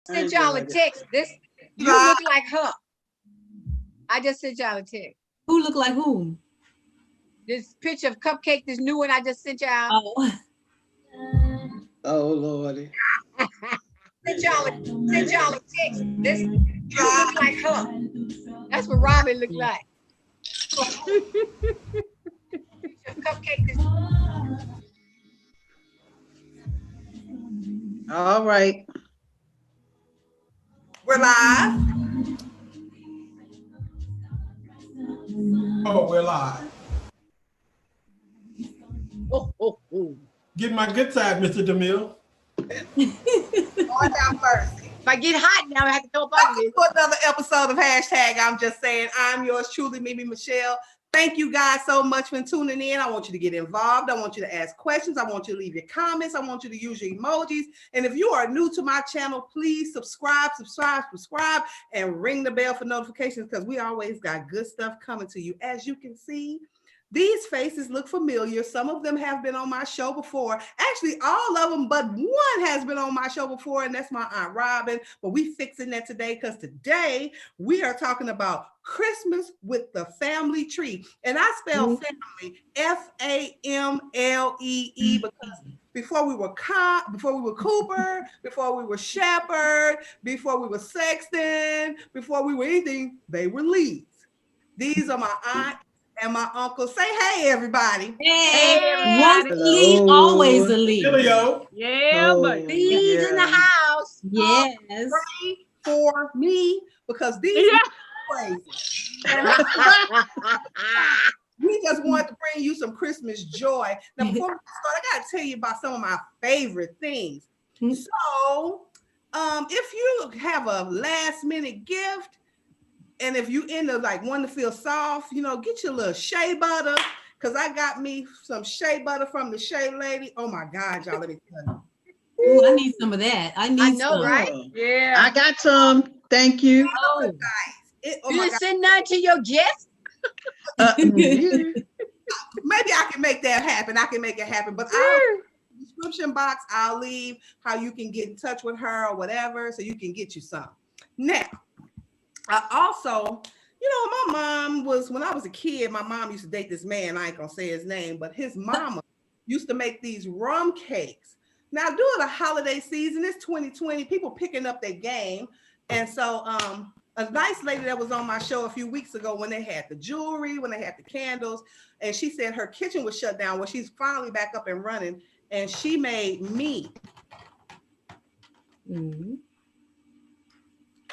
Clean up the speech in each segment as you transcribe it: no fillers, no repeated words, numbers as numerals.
Sent y'all a text. You look like her. I just sent y'all a text. Who look like whom? This picture of Cupcake, this new one I just sent y'all. Oh. Oh Lordy. Sent y'all a text. You look like her. That's what Robin looked like. Cupcake. All right. We're live. Oh, we're live. Oh. Get my good side, Mr. DeMille. Lord have mercy. If I get hot now, I have to go up on this. For another episode of hashtag I'm Just Saying. I'm yours truly, MemeMichelle. Thank you guys so much for tuning in. I want you to get involved. I want you to ask questions. I want you to leave your comments. I want you to use your emojis. And if you are new to my channel, please subscribe, and ring the bell for notifications because we always got good stuff coming to you. As you can see, these faces look familiar. Some of them have been on my show before. Actually, all of them, but one has been on my show before, and that's my Aunt Robin. But we fixing that today because today we are talking about Christmas with the family tree. And I spell family F-A-M-L-E-E because before we were Cooper, before we were Shepherd, before we were Sexton, before we were anything, they were Lees. These are my aunt and my uncle. Say hey, everybody. Hey, once a lead, always a lead. Yeah, but Lee's in the house. Yes. Pray for me because these are crazy. We just want to bring you some Christmas joy. Now, before we start, I got to tell you about some of my favorite things. So, if you have a last minute gift, and if you end up like wanting to feel soft, get your little shea butter. Cause I got me some shea butter from the Shea Lady. Oh my God, y'all, let me tell you. Ooh, I need some of that. I know, some. Right? Yeah. I got some. Thank you. Oh, nice. You didn't send none to your guests? Maybe I can make that happen. I can make it happen. But description box, I'll leave how you can get in touch with her or whatever, so you can get you some. Now, I also, my mom when I was a kid, my mom used to date this man. I ain't gonna say his name, but his mama used to make these rum cakes. Now, during the holiday season, it's 2020, people picking up their game. And so a nice lady that was on my show a few weeks ago when they had the jewelry, when they had the candles, and she said her kitchen was shut down. Well, she's finally back up and running, and she made me.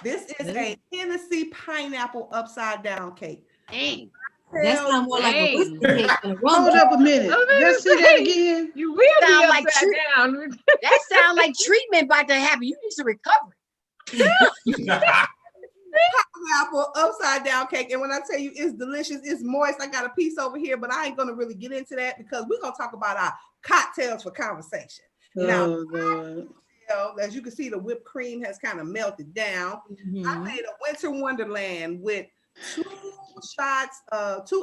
This is a Hennessy pineapple upside down cake. Dang. That sounds more like a whiskey cake than a rum Hold up a minute. Let's see that again. You will sound like down. That sounds like treatment about to happen. You need some recovery. Pineapple upside down cake. And when I tell you it's delicious, it's moist. I got a piece over here, but I ain't going to really get into that because we're going to talk about our cocktails for conversation. Now, as you can see, the whipped cream has kind of melted down. I made a Winter Wonderland with 2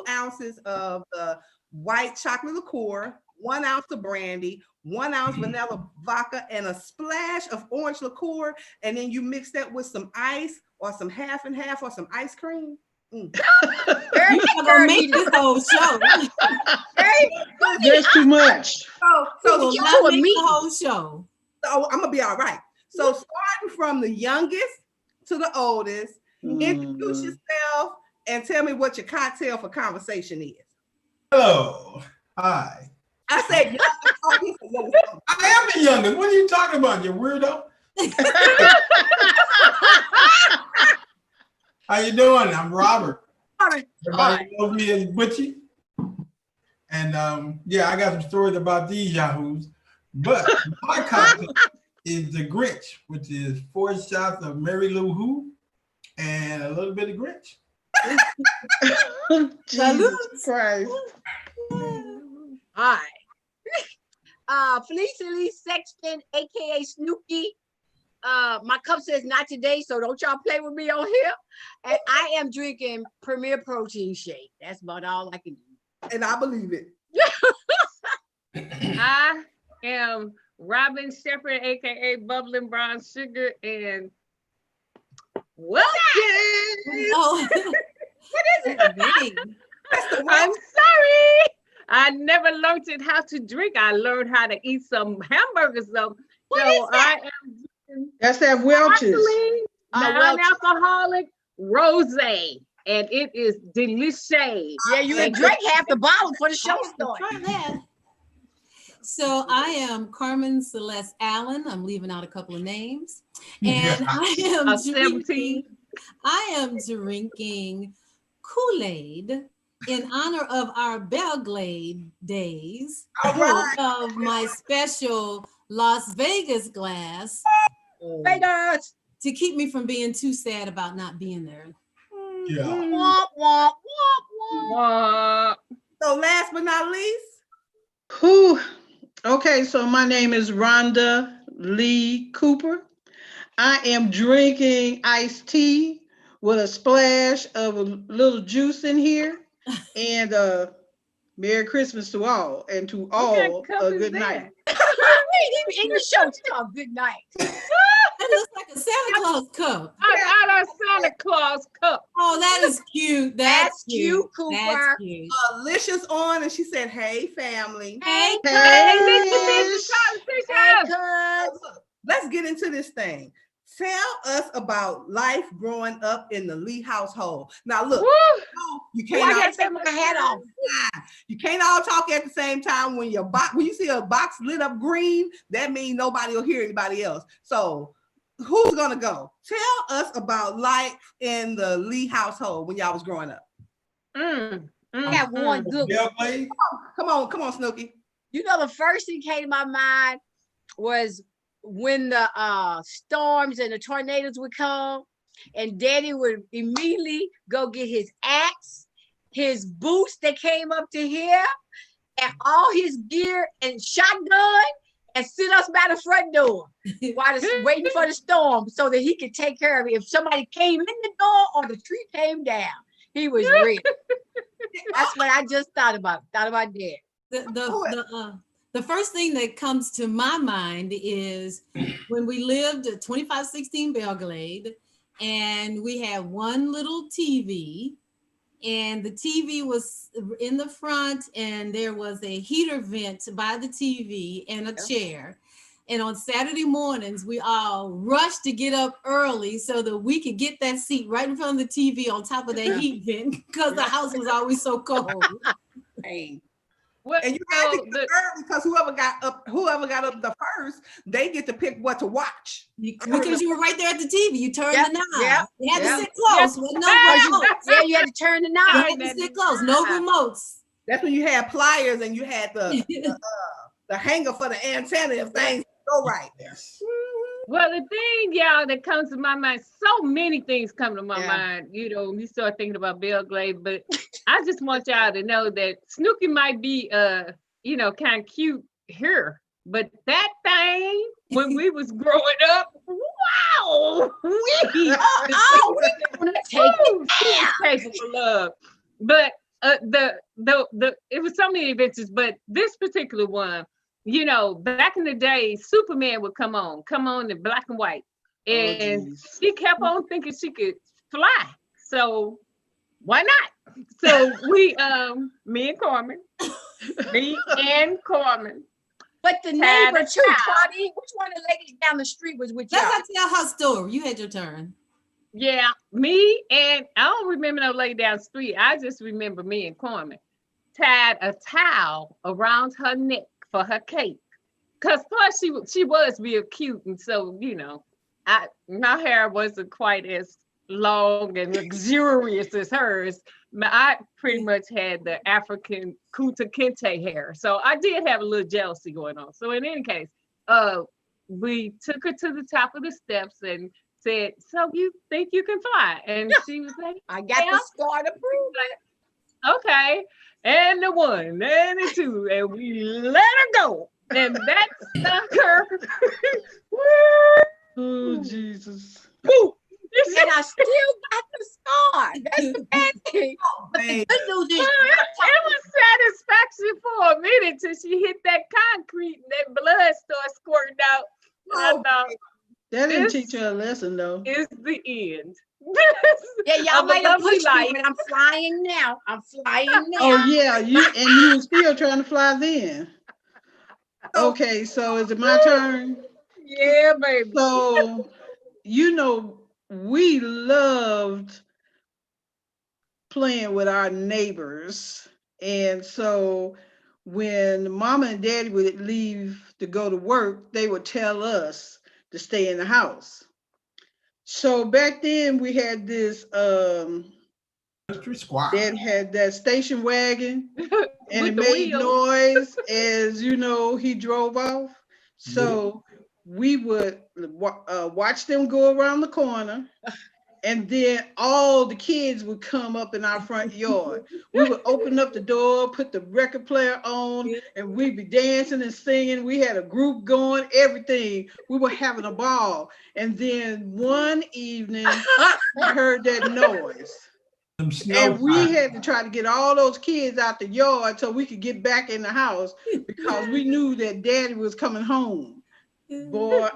ounces of the white chocolate liqueur, 1 ounce of brandy, 1 ounce vanilla vodka, and a splash of orange liqueur. And then you mix that with some ice or some half and half or some ice cream. You're not gonna make this whole show. There's too much. So you will not make the whole show. So I'm gonna be all right. So starting from the youngest to the oldest, introduce yourself and tell me what your cocktail for conversation is. Hello. Hi. I said, I am the youngest. What are you talking about, you weirdo? How you doing? I'm Robert. Everybody knows me as Butchie. And I got some stories about these yahoos. But my cocktail is the Grinch, which is 4 shots of Mary Lou Who and a little bit of Grinch. Jesus Christ. Hi. Felicity Sexton, aka Snooki. My cup says not today, so don't y'all play with me on here. And I am drinking Premier Protein Shake. That's about all I can do. And I believe it. I am Robin Shepherd, aka Bubbling Brown Sugar, and Wilson. Oh, What is it? I'm sorry. I never learned it how to drink. I learned how to eat some hamburgers though. What So is that? I am That's that Welch's. sparkling Welch's. non-alcoholic rosé, and it is delicious. Yeah, you can drink half the bottle for the show starts. try that. So I am Carmen Celeste Allen. I'm leaving out a couple of names. And I am 17. drinking Kool-Aid in honor of our Belgrade days of my special Las Vegas glass Vegas. to keep me from being too sad about not being there. Yeah. Womp, womp, womp, womp. So last but not least, Whew. Okay, so my name is Rhonda Lee Cooper. I am drinking iced tea with a splash of a little juice in here. And Merry Christmas to all, and to all a good night. Wait, in the show, it's called good night. That looks like a Santa Claus cup. I got a Santa Claus cup. Oh, that is cute. That's cute, Cooper. That's cute. Alicia's on, and she said, "Hey, family." Hey, Hey, Hey, cuz. Let's get into this thing. Tell us about life growing up in the Lee household. Now, look, you I can't gotta take my hat off. you can't all talk at the same time. When you see a box lit up green, that means nobody will hear anybody else. So, who's gonna go? Tell us about life in the Lee household when y'all was growing up. I got one good one. Come on, Snooky. You know, the first thing came to my mind was when the storms and the tornadoes would come, and Daddy would immediately go get his axe, his boots that came up to here, and all his gear and shotgun, and sit us by the front door while waiting for the storm so that he could take care of it. If somebody came in the door or the tree came down, he was ready. That's what I just thought about. Thought about Dad. The first thing that comes to my mind is when we lived at 2516 Belgrade, and we had one little TV, and the TV was in the front, and there was a heater vent by the TV and a chair. And on Saturday mornings, we all rushed to get up early so that we could get that seat right in front of the TV on top of that heat vent, because the house was always so cold. Hey. Well, And you had to get up early because whoever got up the first, they get to pick what to watch. Because you were right there at the TV. You turned the knob. Yep, You had yep. to sit close with no remotes. Yeah, you had to turn the You knob. had to sit close, no remotes. That's when you had pliers and you had the hanger for the antenna if things go right. Yes. well, the thing, y'all, that comes to my mind, so many things come to my Yeah. mind. You know, you start thinking about Belgrade, but I just want y'all to know that Snooki might be, you know, kind of cute here, but that thing when we was growing up, wow, we Gonna take it. capable of. But it was so many adventures, but this particular one, you know, back in the day, Superman would come on in black and white, and she kept on thinking she could fly. So why not? So we, me and Carmen. But the neighbor too, Claudine. Which one of the ladies down the street was with y'all? Let's not tell her story. You had your turn. Yeah, me and I don't remember no lady down the street. I just remember me and Carmen tied a towel around her neck for her cake. Cause plus she was real cute, and so you know, my hair wasn't quite as long and luxurious as hers. I pretty much had the African Kunta Kinte hair, so I did have a little jealousy going on. So in any case, we took her to the top of the steps and said, "So you think you can fly?" And she was like, I got the scar to prove it. "Okay." And the one, and the two, and we let her go. And that stuck her. Oh, Jesus. Woo! And I still got the scar. That's the bad thing. But the good news is, It was satisfaction for for a minute till she hit that concrete and that blood started squirting out. I thought, That didn't this teach her a lesson though. is the end. Yeah, y'all Of a made a lovely push life. me, but I'm flying now. I'm flying now. Oh yeah, you were still trying to fly then. Okay, so is it my turn? Yeah, baby. So, we loved playing with our neighbors. And so when mama and daddy would leave to go to work, they would tell us to stay in the house. So back then we had this Country squad. dad had that station wagon and With it the made wheels. noise as he drove off. So we would watch them go around the corner, and then all the kids would come up in our front yard. We would open up the door, put the record player on, and we'd be dancing and singing. We had a group going, everything. We were having a ball. And then one evening, we heard that noise. And we had to try to get all those kids out the yard so we could get back in the house because we knew that daddy was coming home. Boy,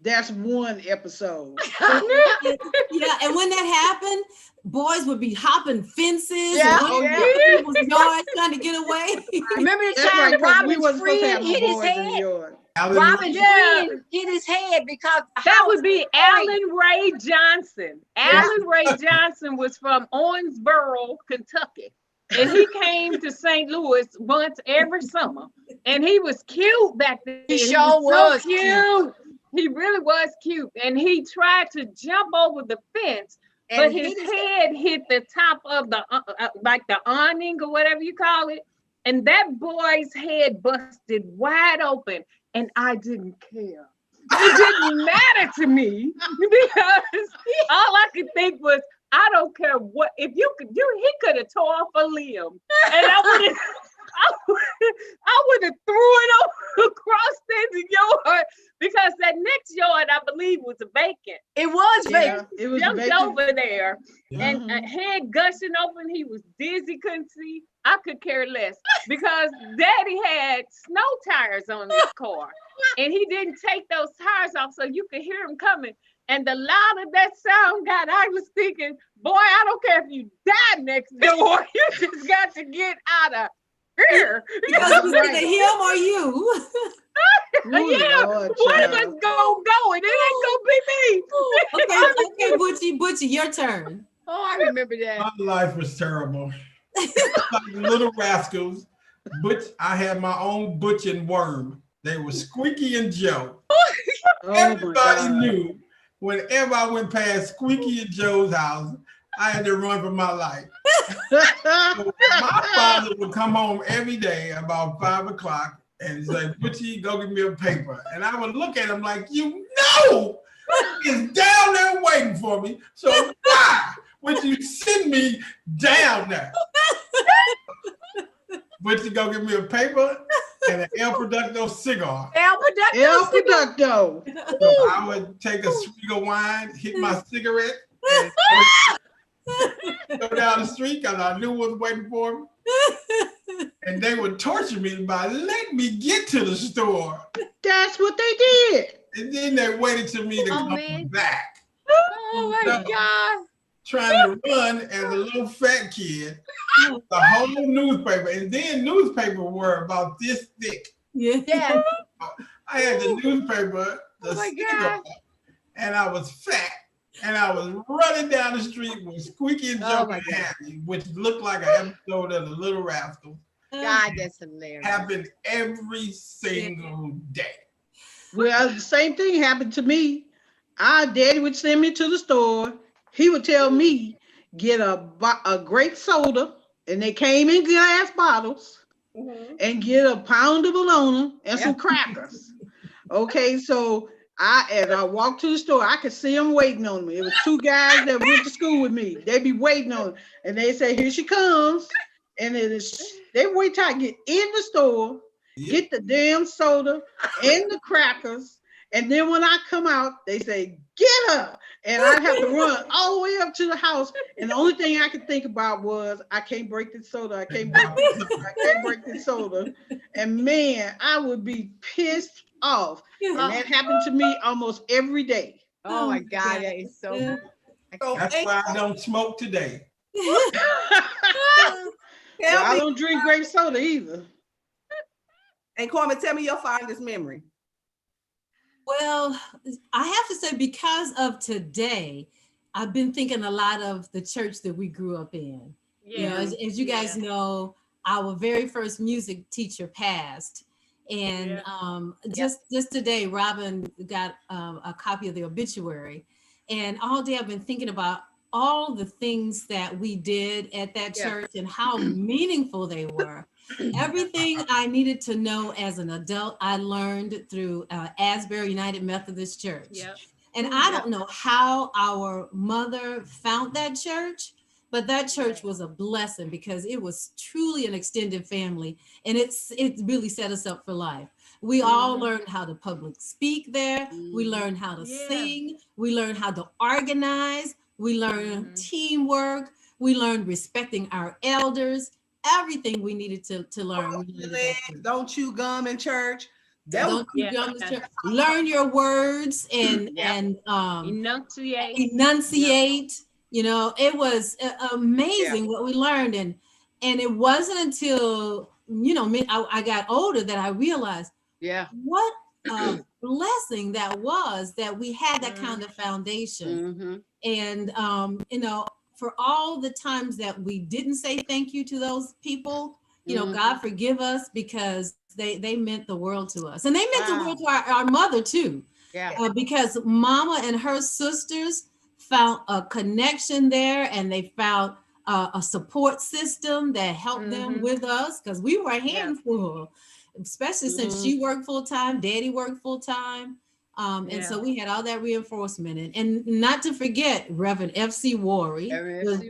that's one episode. Yeah, and when that happened, boys would be hopping fences Yeah, and running through people's yards trying to get away. Remember the That's time right, 'cause we Robin's wasn't supposed to have friend no hit his boys in the head? yard. Robin's Yeah. friend hit his head because the That house would be was Alan Ray Johnson. Alan Ray Johnson was from Owensboro, Kentucky. And he came to St. Louis once every summer. And he was cute back then. He sure was cute. He really was cute. And he tried to jump over the fence, and but hit his his head hit the top of the, like the awning or whatever you call it. And that boy's head busted wide open. And I didn't care. It didn't matter to me because all I could think was, I don't care what, if you could do, he could have tore off a limb. And I would have threw it over across the yard because that next yard, I believe, was vacant. It was vacant. It was Jumped vacant. over there and Mhm. a head gushing open. He was dizzy, couldn't see. I could care less because daddy had snow tires on his car and he didn't take those tires off so you could hear him coming. And the louder that sound got, I was thinking, boy, I don't care if you die next door. You just got to get out of here. Because it was either him or you. Yeah, Lord, one of us child. go, and it ain't gonna be me. Okay, Butchie, your turn. Oh, I remember that. My life was terrible. Like Little Rascals. I had my own Butch and Worm. They were Squeaky and Joe. Oh my Everybody God. knew whenever I went past Squeaky and Joe's house, I had to run for my life. So my father would come home every day about 5 o'clock and say, Butchie, go get me a paper. And I would look at him like, he's down there waiting for me. So why would you send me down there? Butchie, go get me a paper and an El Producto cigar. El Producto. El Producto. So I would take a swig of wine, hit my cigarette, and go down the street because I knew what was waiting for me. And they would torture me by letting me get to the store. That's what they did. And then they waited till me to come man. back. Oh my God. Trying to run as a little fat kid, the whole newspaper. And then newspapers were about this thick. Yeah. Yeah. I had the newspaper, the Oh my sticker, God. and I was fat. And I was running down the street with Squeaky and Oh Joe my and God. Happy, which looked like an episode of the Little Rascals. God, that's hilarious. Happened every single day. Well, the same thing happened to me. Our daddy would send me to the store. He would tell me, get a grape soda, and they came in glass bottles, and get a pound of bologna and some crackers. Okay, so as I walked to the store, I could see them waiting on me. It was two guys that went to school with me. They'd be waiting on me, and they say, here she comes. And they wait till I get in the store, get the damn soda and the crackers. And then when I come out, they say, get her. And I'd have to run all the way up to the house. And the only thing I could think about was, I can't break this soda. I can't break this soda. I can't break this soda. And man, I would be pissed off. And that happened to me almost every day. Oh my God, that is so. That's why I don't smoke today. Well, I don't drink grape soda either. And Kwame, tell me your fondest memory. Well, I have to say, because of today, I've been thinking a lot of the church that we grew up in. Yeah. You know, as you guys know, our very first music teacher passed. And just today, Robin got a copy of the obituary. And all day I've been thinking about all the things that we did at that church and how meaningful they were. Everything I needed to know as an adult, I learned through Asbury United Methodist Church. Yep. And I don't know how our mother found that church, but that church was a blessing because it was truly an extended family, and it really set us up for life. We all learned how to public speak there. We learned how to sing. We learned how to organize. We learned teamwork. We learned respecting our elders. Everything we needed to learn. Don't chew gum in church. Don't chew gum in church. Learn your words and enunciate. You know, it was amazing what we learned, and it wasn't until I got older that I realized what a blessing that was that we had that kind of foundation. And for all the times that we didn't say thank you to those people, God forgive us, because they meant the world to us, and they meant the world to our mother too. Because Mama and her sisters found a connection there, and they found a support system that helped them with us, because we were a handful, especially since she worked full time, Daddy worked full time. And so we had all that reinforcement, and not to forget Reverend F.C. Worry,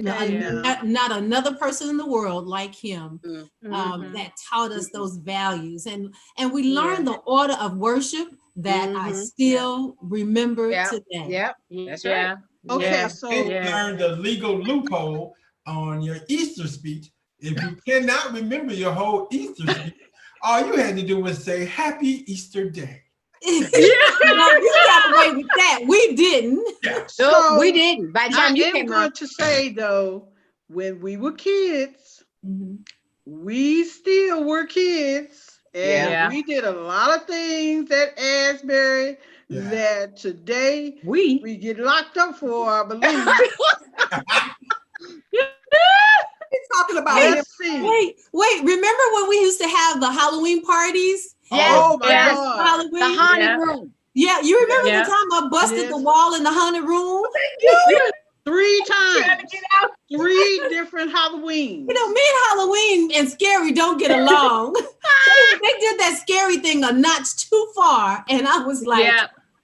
not another person in the world like him, that taught us those values, and we learned the order of worship that I still remember today. That's right. Okay, so you learned the legal loophole on your Easter speech. If you cannot remember your whole Easter speech, all you had to do was say Happy Easter Day. You got away with that. We didn't. So we didn't. By the time you came going to say though, when we were kids, we still were kids, and we did a lot of things at Asbury that today we get locked up for, I believe. Talking about wait, remember when we used to have the Halloween parties? Oh my God. Halloween? The haunted room. Yeah, you remember the time I busted the wall in the haunted room? 3 times. 3 different Halloween. Me and Halloween and Scary don't get along. they did that Scary thing a notch too far, and I was like,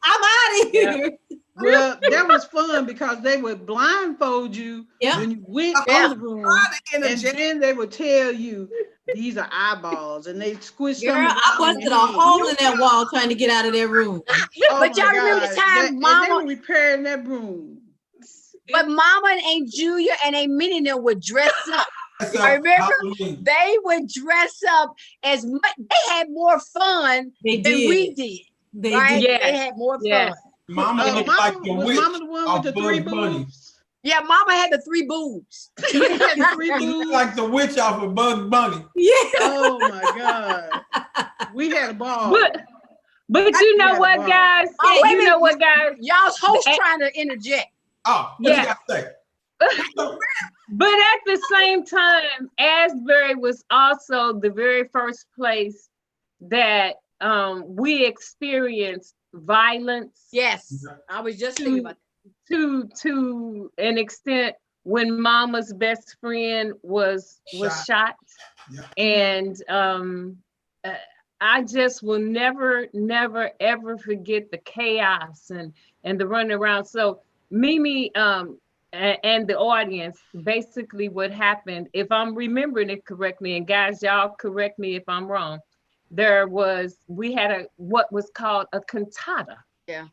I'm out of here. Well, that was fun because they would blindfold you when you went in the room, and then they would tell you these are eyeballs, and they squish them. I busted a hole in that wall trying to get out of that room. But y'all remember the time Mama, they were repairing that room. But Mama and Aunt Julia and Aunt Minnie and them would dress up. I remember they would dress up as much. They had more fun than we did. They had more fun. Mama looked like the witch. Mama the one with the 3 boobs? Yeah, Mama had the 3 boobs. She had the 3 boobs. Like the witch off of Bugs Bunny. Yeah. Oh my God. We had a ball. But you know what, guys? You know what, guys? Y'all's host trying to interject. Oh, what you got to say? But at the same time, Asbury was also the very first place that we experienced violence. Yes, I was just thinking about that. To an extent, when Mama's best friend was shot. And I just will never ever forget the chaos and the running around. So Mimi and the audience, basically what happened, if I'm remembering it correctly, and guys, y'all correct me if I'm wrong, we had what was called a cantata.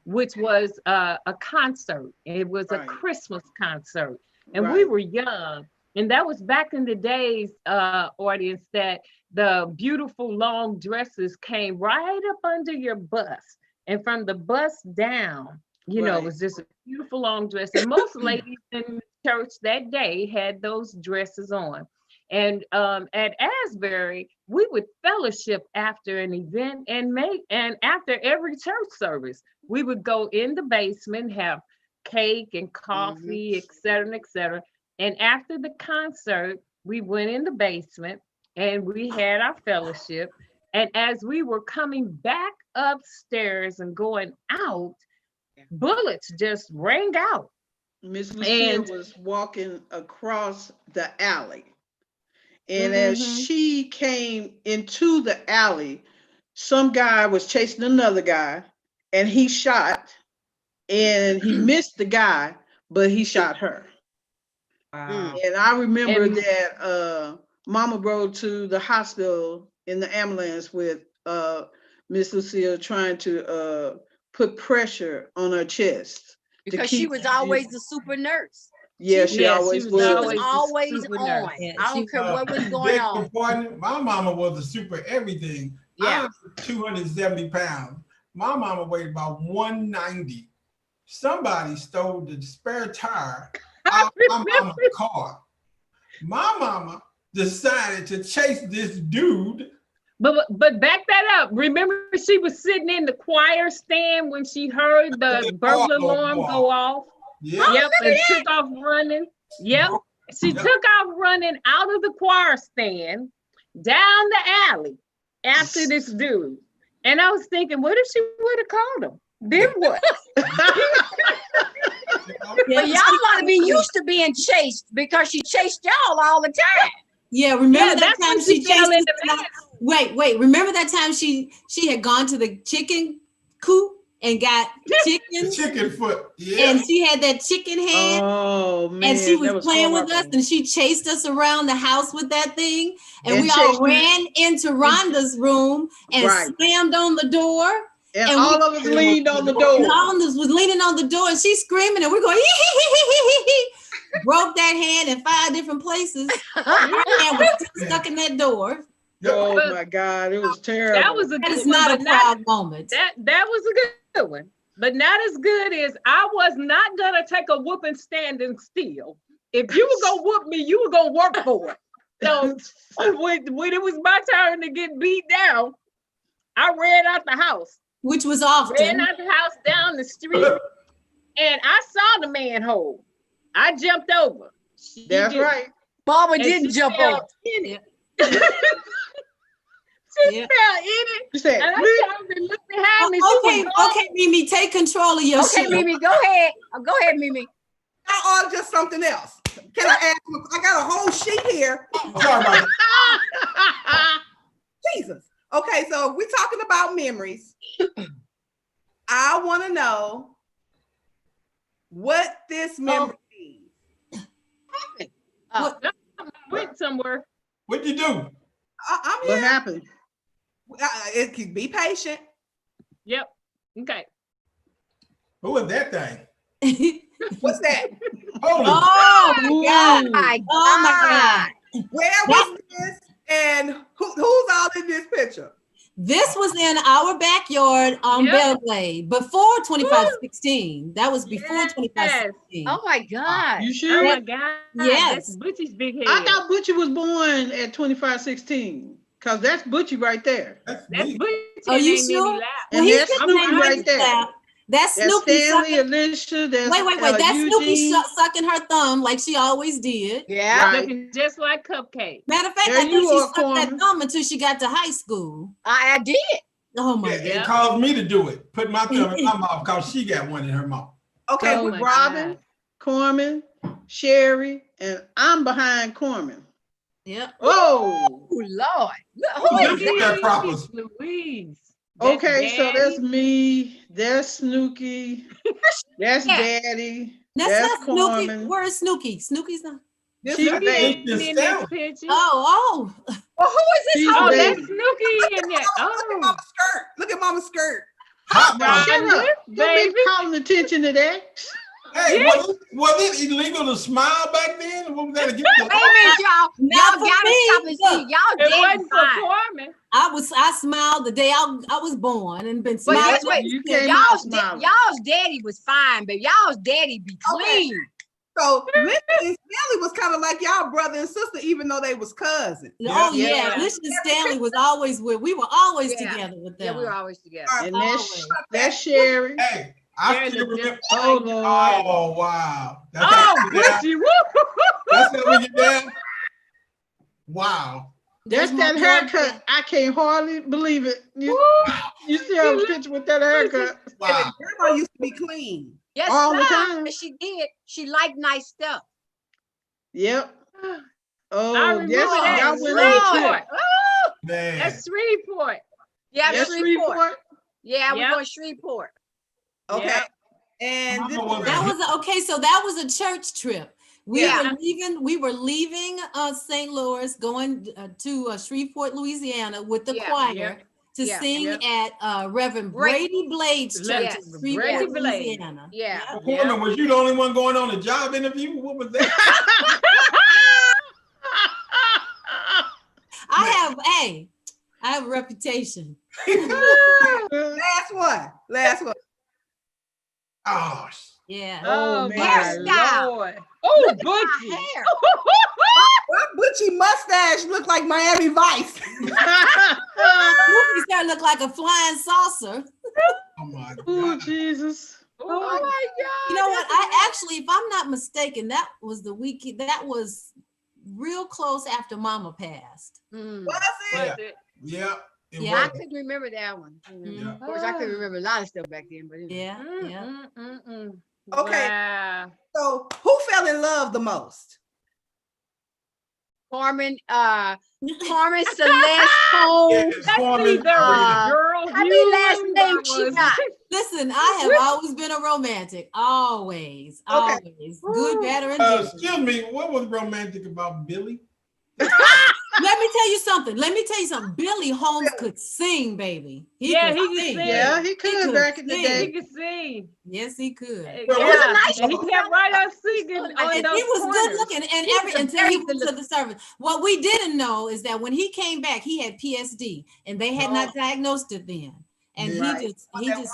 which was a concert. It was a Right. Christmas concert. And we Right. were young. And that was back in the days, audience, that the beautiful long dresses came right up under your bust. And from the bust down, you know, it Right. was just a beautiful long dress. And most ladies in church that day had those dresses on. And at Asbury, we would fellowship after an event and after every church service, we would go in the basement, have cake and coffee, et cetera, et cetera. And after the concert, we went in the basement and we had our fellowship. And as we were coming back upstairs and going out, bullets just rang out. Miss Lucille And was walking across the alley. And as she came into the alley, some guy was chasing another guy and he shot and he missed the guy, but he shot her. Wow. And I remember And- that Mama rode to the hospital in the ambulance with Miss Lucille trying to put pressure on her chest. Because she was always the super nurse. Yeah, she Yeah, always she was. She was was the always super on. nurse. Yeah, I don't care what was going Beg on. your pardon, my mama was a super everything. Yeah. I'm 270 pounds. My mama weighed about 190. Somebody stole the spare tire out my mama's car. My mama decided to chase this dude. But back that up. Remember, she was sitting in the choir stand when she heard the burglar alarm go off. Yeah. Yep, and took off running. Yep, she took off running out of the choir stand down the alley after this dude. And I was thinking, what if she would have called him? Then what? But y'all want to be used to being chased because she chased y'all all the time. Yeah, remember Yeah, that that's time when she she fell chased into us out? Wait, remember that time she had gone to the chicken coop and got The chicken chicken foot. Yeah. and she had that chicken head Oh man, and she that was playing with us horrible. and she chased us around the house with that thing and And we all chased me. ran into Rhonda's room and Right. slammed on the door. And and all of us leaned on the And door. Rhonda's was leaning on the door and she's screaming and we're going hee. Broke that hand in 5 different places and was still stuck in that door. Oh But- my God, it was terrible. That was a That good is one, not a but proud moment. That was a good one, but not as good as I was not gonna take a whooping standing still. If you were gonna whoop me, you were gonna work for it. So when it was my turn to get beat down, I ran out the house. Which was Ran often. out the house down the street, and I saw the manhole. I jumped over. She That's didn't. right. Mama And didn't she jump fell over. in it. She Yeah. fell in it, You said, and I turned and looked behind me. She was gone. Okay, Mimi, take control of your Okay, show. Mimi, go ahead. Go ahead, Mimi. Or just something else. Can I ask you? I got a whole sheet here. Sorry about that. Jesus. Okay, so if we're talking about memories, I want to know what this memory means. Went somewhere. What'd you do? I'm what here. happened? It can be patient. Yep. Okay. Who was that thing? What's that? Holy Oh my Ooh. God. My Oh my God. Where was this? And who's all in this picture? This was in our backyard on Yep. Belgrade before 2516. That was before Yes. 2516. Oh my God. You Oh sure? my God. Yes. That's Butchie's big head. I thought Butchie was born at 2516 because that's Butchie right there. That's That's me. Butchie. Are you made me sure? laugh. Well, And he's that's getting Snoopy that right nice there. laugh. That's That's Snoopy Stanley, sucking. Alicia, that's Wait. That's Snoopy Eugene. sucking her thumb like she always did. Yeah, Right. Looking just like Cupcake. Matter of fact, There I think you she are, sucked that Carmen. thumb until she got to high school. I did. Oh my It God. caused me to do it. Put my thumb in my mouth because she got one in her mouth. Okay, Oh with my Robin, God. Corman, Sherry, and I'm behind Corman. Yep. Oh, Oh Lord. Look, Who who is is that? this? proper. Louise. That's okay, so Daddy. that's me, that's Snooky, that's Yeah. Daddy, That's that's not Snooki. Corman. Where is Snooki? Snooki's not. this She's is a Snooki baby. ain't in Just this down. picture. Oh. Well, who is this? She's Oh, a that's baby. Snooki in there. Look at Oh, Mama's skirt. Look at Mama's skirt. Hot dog. Shut up. Don't baby. be calling attention to that. Hey, was it illegal to smile back then? What was that against the Wait a minute, y'all. Not Y'all for gotta me. stop and see. Look, Y'all It dead wasn't for fine. Carmen. I smiled the day I was born and been But smiling. guess what? You came out Y'all's smiling. y'all's daddy was fine, baby. Y'all's daddy be clean. So Linda and Stanley was kind of like y'all brother and sister, even though they was cousins. Oh Yeah. yeah, Alicia and Stanley was always we were always Yeah. together with them. Yeah, we were always together. And Always. that's Sherry. Hey, I There's still a remember. Oh, Lord. Oh, wow. That's Oh, how we get down. Butchie, woo! That's how we get down. Wow. That's There's that my haircut. I can't hardly believe it. You see her picture with that haircut Wow. Grandma used to be clean. Yes, all the sir. time. And she did. She liked nice stuff. Yep. I Oh, remember yes. that. Y'all went on a Lord. trip. Oh, Man. That's Shreveport. yeah, Yes, Shreveport. Yeah, we're Yep. going Shreveport. Okay. Yeah. And this, Mama was That was okay. So that was a church trip. We Yeah. were leaving St. Louis, going to Shreveport, Louisiana, with the Yeah. choir Yeah. to Yeah. sing Yeah. at Reverend Brady- Brady Blade's church Yes. in Shreveport, Brady Blade. Louisiana. Yeah. Woman, was you the only one going on a job interview? What was that? I have a reputation. last one. Oh, Yeah. Oh, Oh, my hairstyle. Lord. Oh, My Butchie. hair. My Butchie mustache looked like Miami Vice. Movies there look like a flying saucer. oh my Oh, God. Jesus. Oh my God. You know what? I actually, if I'm not mistaken, that was the week. That was real close after Mama passed. Mm. Was it? Yeah. Was it? Yeah. It Yeah. I was. couldn't remember that one. Yeah. Of course, I couldn't remember a lot of stuff back then, but Yeah, yeah. Okay. Wow. So who fell in love the most? Carmen Celeste Cole. Yeah, it's That's Carmen. either girl. how many last names she got? Listen, I have always been a romantic. Always, always. Good, bad, or indifferent. Excuse me, what was romantic about Billy? Let me tell you something. Billy Holmes could sing, baby. Yeah, could he could sing. Yeah, he could could back in the sing. He day. could sing. Yes, he could. Well, Yeah. nice And he kept right up singing And on And those he was corners. good looking, and He was a until very he good went to the service. What we didn't know is that when he came back, he had PSD, and they had not diagnosed it then. And Right.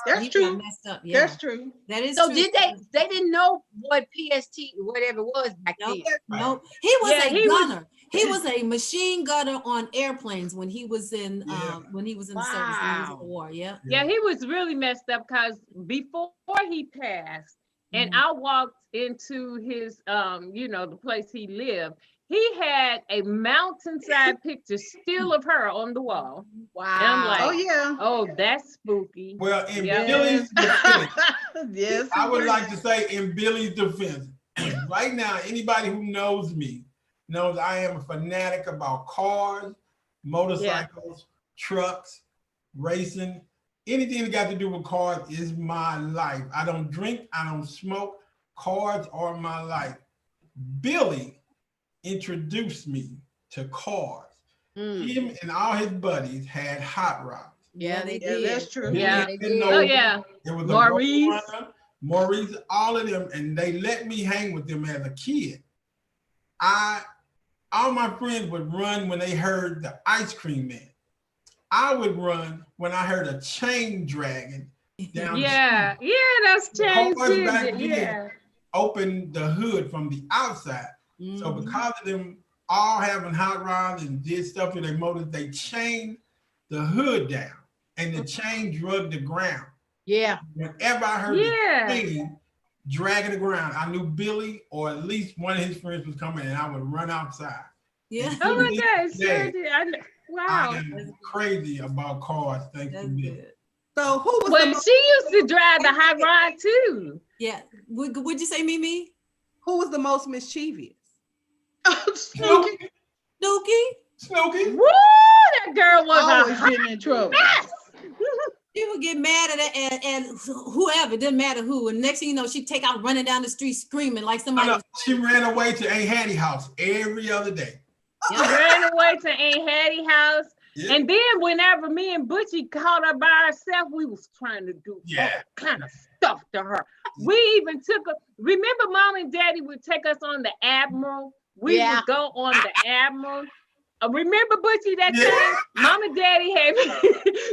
That's he true. got messed up. Yeah, That's true. that is So true. did they didn't know what PST, whatever it was back Nope. then. Nope. He was Yeah, a he was- gunner. He was a machine gunner on airplanes when he was in Yeah. when he was in the service, when he was in Wow. the war. Yeah. Yeah, he was really messed up because before he passed, and Mhm. I walked into his the place he lived, he had a mountainside picture still of her on the wall. Wow. And I'm like, Oh, yeah. oh, that's spooky. Well, in Yeah. Billy's defense, Yes. I would like to say in Billy's defense, right now, anybody who knows me knows I am a fanatic about cars, motorcycles, trucks, racing. Anything that got to do with cars is my life. I don't drink, I don't smoke. Cars are my life. Billy introduced me to cars. Mm. Him and all his buddies had hot rods. Yeah, they Yeah, did. that's true. Yeah. they Didn't did. know Oh yeah. It was Maurice. Maurice, all of them, and they let me hang with them as a kid. All my friends would run when they heard the Ice Cream Man. I would run when I heard a chain dragging down Yeah, the yeah, that's changed cars back too. then. Yeah. open the hood from the outside. So Mhm. because of them all having hot rods and did stuff with their motors, they chained the hood down and the chain drug the ground. Yeah. Whenever I heard Yeah. the chain dragging the ground, I knew Billy or at least one of his friends was coming and I would run outside. Yeah. Oh my God, Yeah. sure did. Wow. I am crazy about cars, thanks That's to Billy. good. So who was Well, the most, she used to drive the hot rod too. Yeah. Would you say Mimi? who was the most mischievous? Snooky, Dookie? Snooky. Woo! That girl was Always a hot getting in trouble. mess. She would get mad at it and whoever, didn't matter who. And next thing you know, she'd take out running down the street screaming like somebody was She ran away to Aunt Hattie's house every other day. Ran away to Aunt Hattie's house. Yeah. And then whenever me and Butchie caught her by herself, we was trying to do all kind of stuff to her. We even took her. Remember, Mom and Daddy would take us on the Admiral. We would go on the Admiral. Remember, Butchie, that time? Mom and Daddy had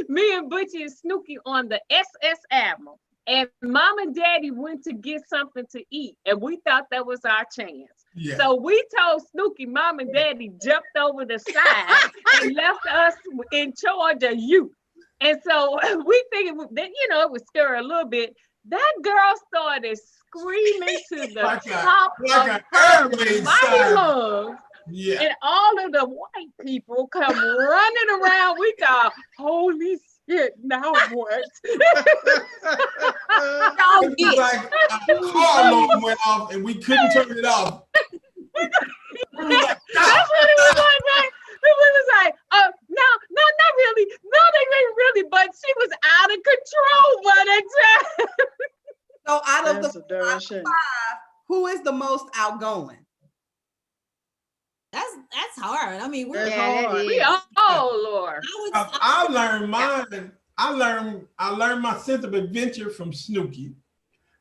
me and Butchie and Snooki on the SS Admiral. And Mom and Daddy went to get something to eat. And we thought that was our chance. Yeah. So we told Snooki, Mom and Daddy jumped over the side and left us in charge of you. And so we figured that, you know, it would scare her a little bit. That girl started screaming to the top of her mighty lungs. Yeah. And all of the white people come running around. We thought, holy shit, now what? Like a car alarm went off and we couldn't turn it off. That's what it was like, right? We was like, no, not really. No, they ain't really, but she was out of control by that time. So out of the 5, who is the most outgoing? That's hard. I mean, Lord. I learned mine. I learned my sense of adventure from Snooki.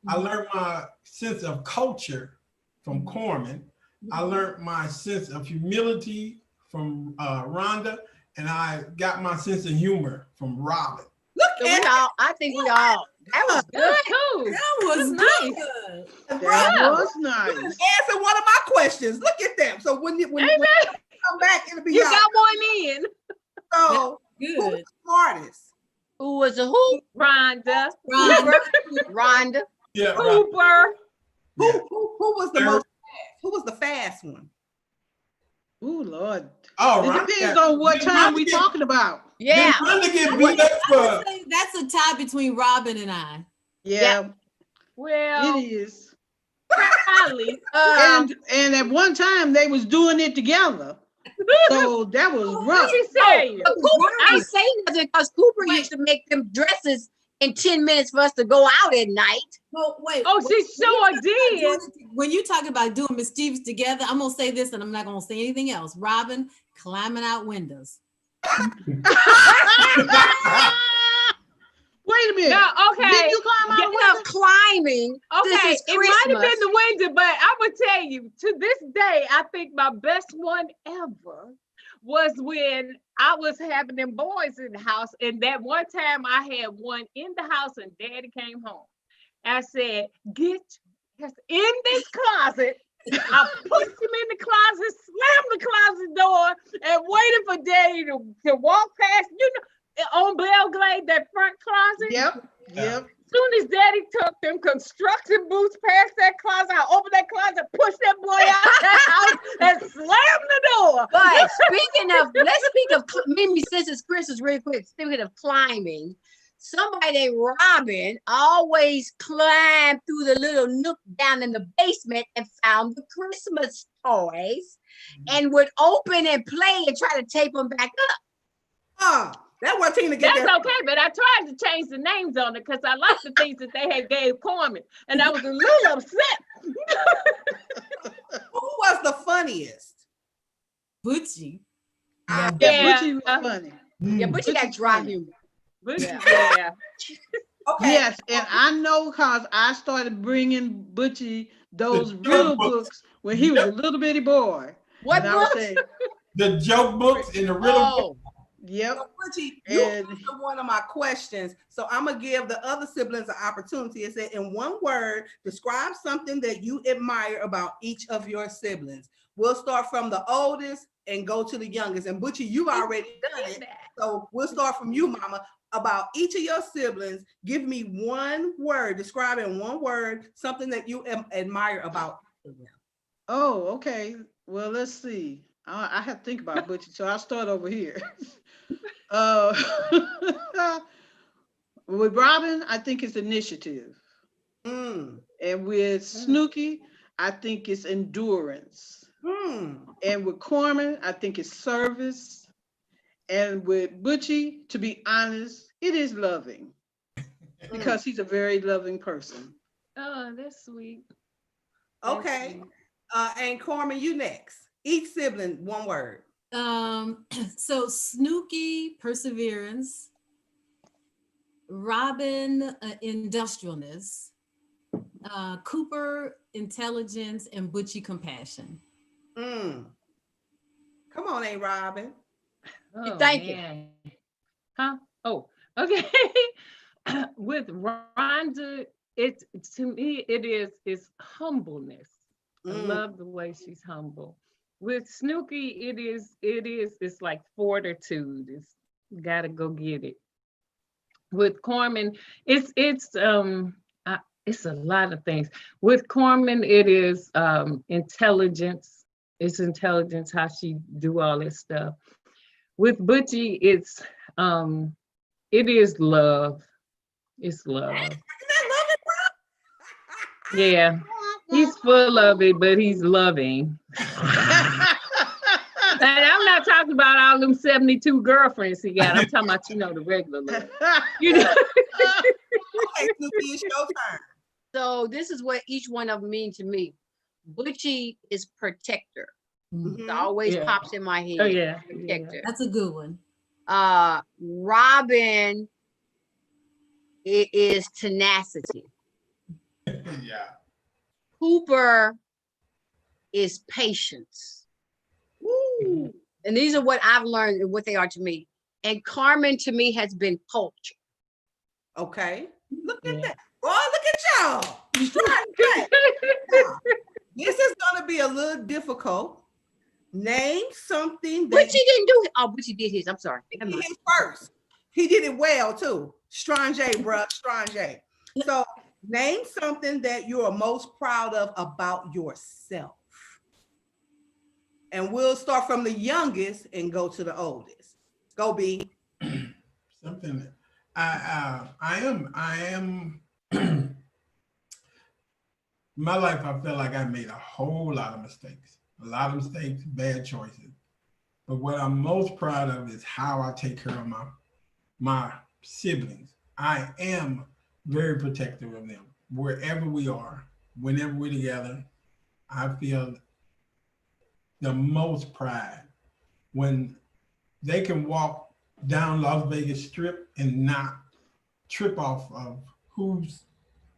I learned my sense of culture from Corman. I learned my sense of humility from Rhonda, and I got my sense of humor from Robin. I think we all. That was good too. That was nice. That was nice. Answer one of my questions. Look at them. So when you come back, it'll be you got one in. So who was the smartest? Who was a who? Rhonda. Rhonda. Yeah. Cooper. Who was the most fast? Who was the fast one? Oh Lord. Oh, it depends on what time we talking about. Yeah. That's a tie between Robin and I. Yeah. Well, it is. Probably. And at one time they was doing it together. So that was rough. Cooper ain't saying nothing because Cooper used to make them dresses in 10 minutes for us to go out at night. Well, wait. Oh, she sure did. When you talk about doing mischievous together, I'm gonna say this and I'm not gonna say anything else. Robin climbing out windows. Wait a minute. No, okay. Did you climb out window? Climbing. Okay, it might have been the window, but I'm gonna tell you, to this day, I think my best one ever was when I was having them boys in the house, and that one time I had one in the house and Daddy came home. I said, get in this closet. I pushed him in the closet, slammed the closet door, and waited for Daddy to walk past, you know, on Belgrade, that front closet. Yep. Soon as Daddy took them construction boots past that closet, I opened that closet, pushed that boy out of the house, and slammed the door. But let's speak of Mimi, since it's Christmas, real quick. Speaking of climbing, somebody named Robin always climbed through the little nook down in the basement and found the Christmas toys and would open and play and try to tape them back up. That one Tina get That's okay, but I tried to change the names on it because I liked the things that they had gave Corman, and I was a little upset. Who was the funniest? Butchie. Yeah, Butchie was funny. Yeah, Butchie got dry humor. Yeah. Okay. Yes, and I know because I started bringing Butchie those riddle books when he was a little bitty boy. What books? The joke books and the riddle books. Yep. So, Butchie, you answered one of my questions, so I'm gonna give the other siblings an opportunity. It said, in one word, describe something that you admire about each of your siblings. We'll start from the oldest and go to the youngest. And Butchie, you've already done it, so we'll start from you, Mama. About each of your siblings, give me one word, describe in one word something that you admire about them. Oh, okay. Well, let's see. I have to think about Butchie, so I'll start over here. With Robin, I think it's initiative. And with Snooki, I think it's endurance. And with Corman, I think it's service. And with Butchie, to be honest, it is loving. Because he's a very loving person. Oh, that's sweet. Okay. And Corman, you next. Each sibling, one word. So Snooky, perseverance. Robin, industrialness. Cooper, intelligence, and Butchie, compassion. Come on, A. Robin. Oh, Thank you. man. Huh? Oh, okay. With Rhonda, it to me it's humbleness. I love the way she's humble. With Snooky, it's like fortitude. It's gotta go get it. With Corman, it's a lot of things. With Corman, it is intelligence. It's intelligence how she do all this stuff. With Butchie, it is love. It's love. Isn't that loving, bro? Yeah, he's full of it, but he's loving. And I'm not talking about all them 72 girlfriends he got. I'm talking about, the regular love. Okay, Snooki, it's your turn. So this is what each one of them mean to me. Butchie is protector. It always pops in my head. Oh, yeah. Protector. That's a good one. Robin is tenacity. Yeah. Cooper is patience. Woo. And these are what I've learned and what they are to me. And Carmen to me has been culture. Okay. Look at that. Oh, look at y'all. Strike. This is going to be a little difficult. Name something that Butchie didn't do it. Oh, Butchie did his. I'm sorry. he did his first. He did it well too. Strange, bruh. Strange. So name something that you are most proud of about yourself. And we'll start from the youngest and go to the oldest. Go, B. Something that I am my life, I feel like I made a whole lot of mistakes, bad choices. But what I'm most proud of is how I take care of my siblings. I am very protective of them. Wherever we are, whenever we're together, I feel the most pride when they can walk down Las Vegas Strip and not trip off of who's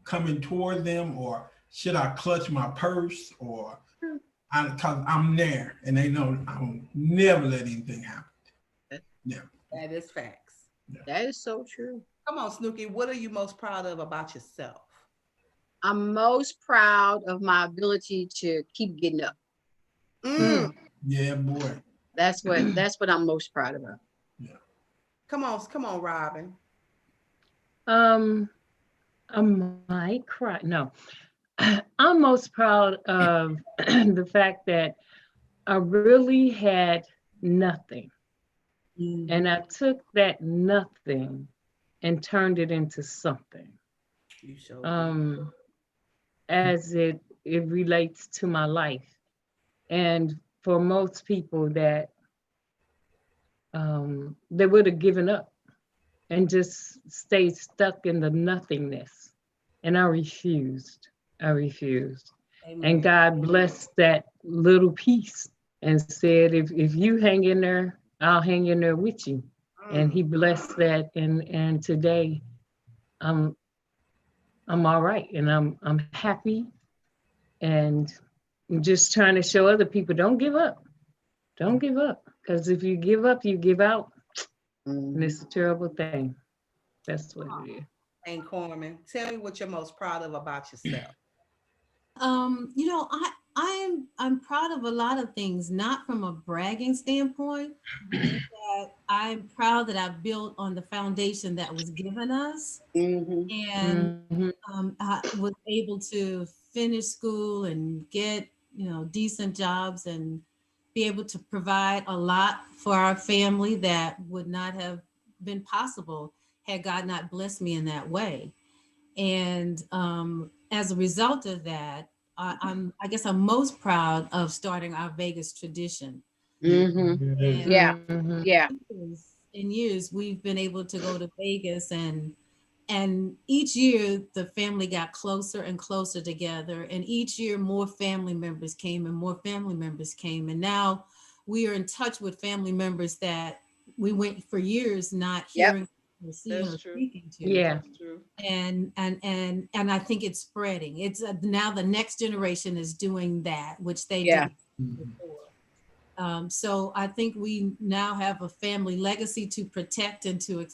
coming toward them, or should I clutch my purse, or because I'm there and they know I will never let anything happen. Yeah. That is facts. Yeah. That is so true. Come on, Snooki. What are you most proud of about yourself? I'm most proud of my ability to keep getting up. Yeah, boy. That's what I'm most proud about. Yeah. Come on, Robin. I might cry. No, I'm most proud of the fact that I really had nothing. And I took that nothing and turned it into something. You sure As it relates to my life. And for most people that they would have given up and just stayed stuck in the nothingness. And I refused. Amen. And God blessed that little piece and said, if you hang in there, I'll hang in there with you. And he blessed that. And today I'm all right. And I'm happy. And I'm just trying to show other people, don't give up. Don't give up. Because if you give up, you give out. And it's a terrible thing. That's what it is. And Corman, tell me what you're most proud of about yourself. I'm proud of a lot of things, not from a bragging standpoint, but I'm proud that I built on the foundation that was given us. And I was able to finish school and get, decent jobs and be able to provide a lot for our family that would not have been possible had God not blessed me in that way. And as a result of that, I guess I'm most proud of starting our Vegas tradition. Yeah. In years, we've been able to go to Vegas, and each year the family got closer and closer together. And each year more family members came and more family members came. And now we are in touch with family members that we went for years not Yep. hearing or seeing That's or true. speaking to. Yeah. That's true. And I think it's spreading. It's now the next generation is doing that, which they Yeah. did before. So I think we now have a family legacy to protect and to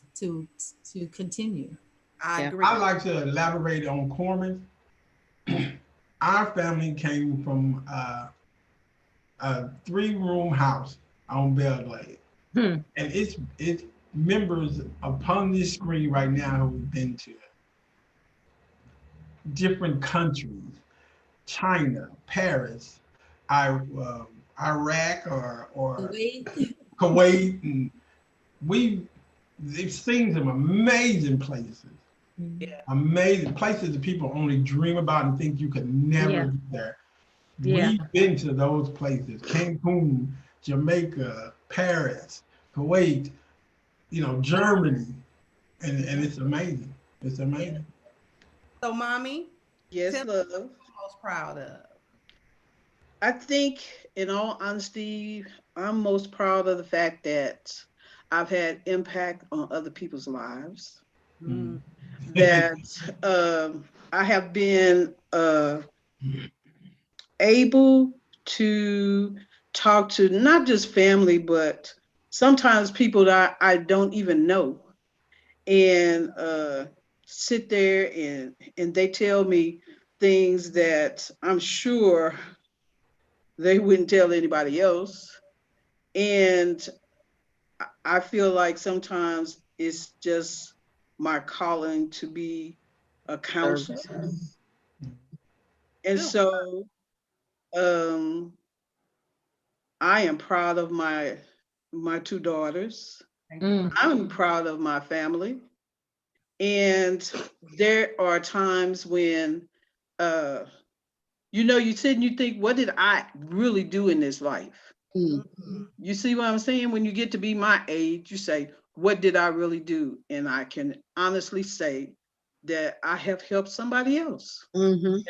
continue. I Yeah. agree. I'd like to elaborate on Corman. Our family came from a 3-room house on Belglade. Hmm. And it's members upon this screen right now who've been to different countries, China, Paris, Iraq, or Kuwait, and they've seen some amazing places. Yeah. Amazing places that people only dream about and think you could never Yeah. be there. Yeah. We've been to those places: Cancun, Jamaica, Paris, Kuwait, Germany, and it's amazing. It's amazing. So, mommy, Yes, tell me love. what you're most proud of. I think, in all honesty, I'm most proud of the fact that I've had impact on other people's lives. Mm. That I have been able to talk to not just family, but sometimes people that I don't even know, and sit there and they tell me things that I'm sure they wouldn't tell anybody else. And I feel like sometimes it's just my calling to be a counselor. And so I am proud of my 2 daughters. Mm. I'm proud of my family. And there are times when you sit and you think, what did I really do in this life? You see what I'm saying? When you get to be my age, you say, what did I really do? And I can honestly say that I have helped somebody else. Amen.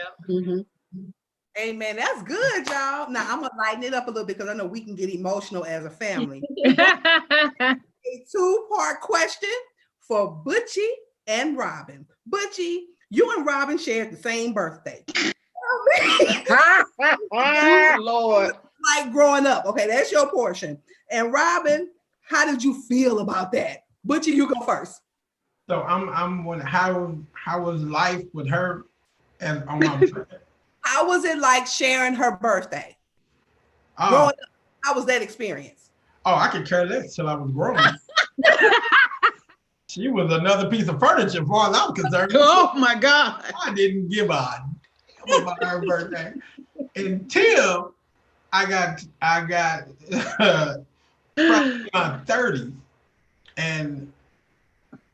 That's good, y'all. Now I'm gonna lighten it up a little bit because I know we can get emotional as a family. A 2-part question for Butchie and Robin. Butchie, you and Robin shared the same birthday. Oh, Lord. Like growing up. Okay, that's your portion. And Robin, how did you feel about that? Butchie, you go first. So I'm wondering how was life with her and on my birthday? How was it like sharing her birthday? Oh, Growing up, how was that experience? I could care less till I was grown. She was another piece of furniture as far as I'm concerned. Oh my God. I didn't give a damn about her birthday until I got probably my 30s, and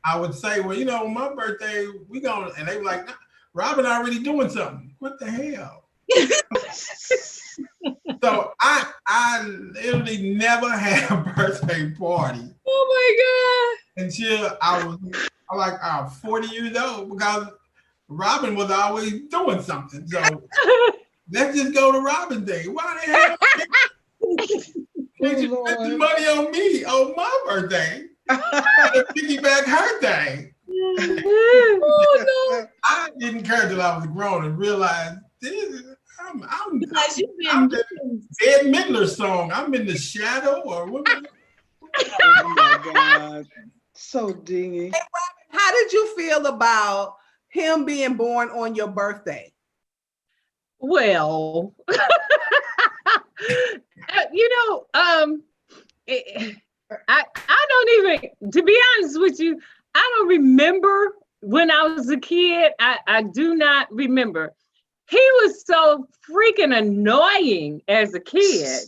I would say, well, my birthday, and they were like, Robin already doing something. What the hell? So I literally never had a birthday party. Oh Until I was 40 years old, because Robin was always doing something. So let's just go to Robin Day. Why the hell can't you spend the money on me on my birthday and piggyback her day? I didn't care till I was grown and realized I'm Ed Midler's song. I'm in the shadow, or what? Oh my God. So dingy. Hey, Robin, how did you feel about him being born on your birthday? Well, I don't even, to be honest with you, I don't remember when I was a kid. I do not remember. He was so freaking annoying as a kid.